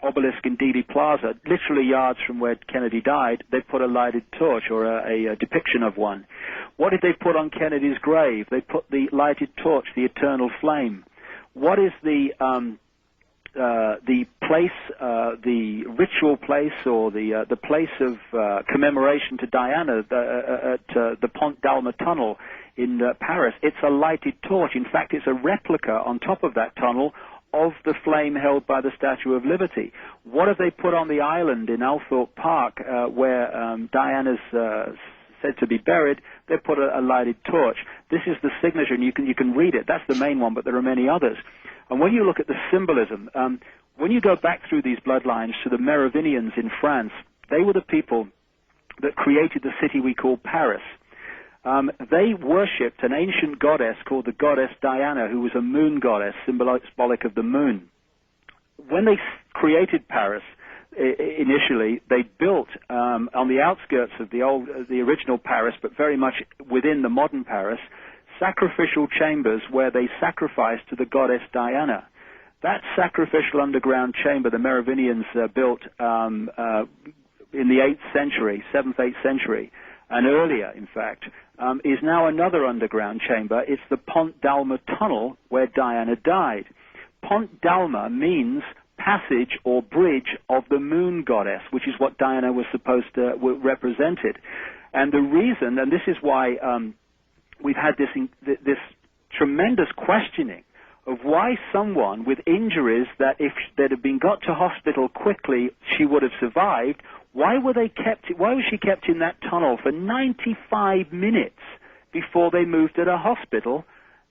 obelisk in Dealey Plaza, literally yards from where Kennedy died, they put a lighted torch, or a depiction of one. What did they put on Kennedy's grave? They put the lighted torch, the eternal flame. What is the place, the ritual place, or the place of commemoration to Diana at the Pont d'Alma tunnel in Paris? It's a lighted torch. In fact, it's a replica on top of that tunnel of the flame held by the Statue of Liberty. What have they put on the island in Althorpe Park where Diana's said to be buried? They put a lighted torch. This is the signature, and you can read it. That's the main one, but there are many others. And when you look at the symbolism, when you go back through these bloodlines to the Merovingians in France, they were the people that created the city we call Paris. They worshipped an ancient goddess called the goddess Diana, who was a moon goddess, symbolic of the moon. When they created Paris, initially, they built on the outskirts of the original Paris, but very much within the modern Paris, sacrificial chambers where they sacrificed to the goddess Diana. That sacrificial underground chamber the Merovingians built in the 8th century, 7th, 8th century, and earlier, in fact, is now another underground chamber. It's the Pont d'Alma tunnel where Diana died. Pont d'Alma means passage or bridge of the moon goddess, which is what Diana was supposed to represented. And the reason, and this is why we've had this tremendous questioning of why someone with injuries that if they'd have been got to hospital quickly, she would have survived. Why was she kept in that tunnel for 95 minutes before they moved to the hospital?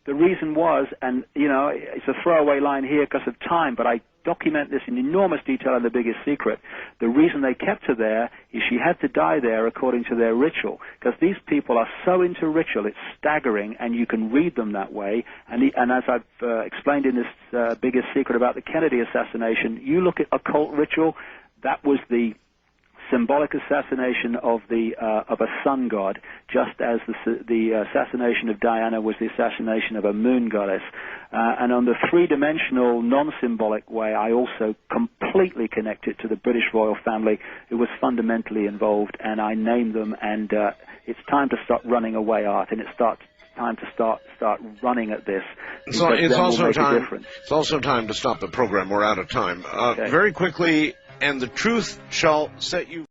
The reason was, and it's a throwaway line here because of time, but I document this in enormous detail in The Biggest Secret. The reason they kept her there is she had to die there according to their ritual, because these people are so into ritual, it's staggering, and you can read them that way. And as I've explained in this Biggest Secret about the Kennedy assassination, you look at occult ritual, that was the symbolic assassination of a sun god, just as the assassination of Diana was the assassination of a moon goddess. And on the three-dimensional, non-symbolic way, I also completely connect it to the British royal family, who was fundamentally involved, and I name them, and it's time to start running away, Art, and it's time to start running at this. So it's also time to stop the program. We're out of time. Okay. Very quickly, and the truth shall set you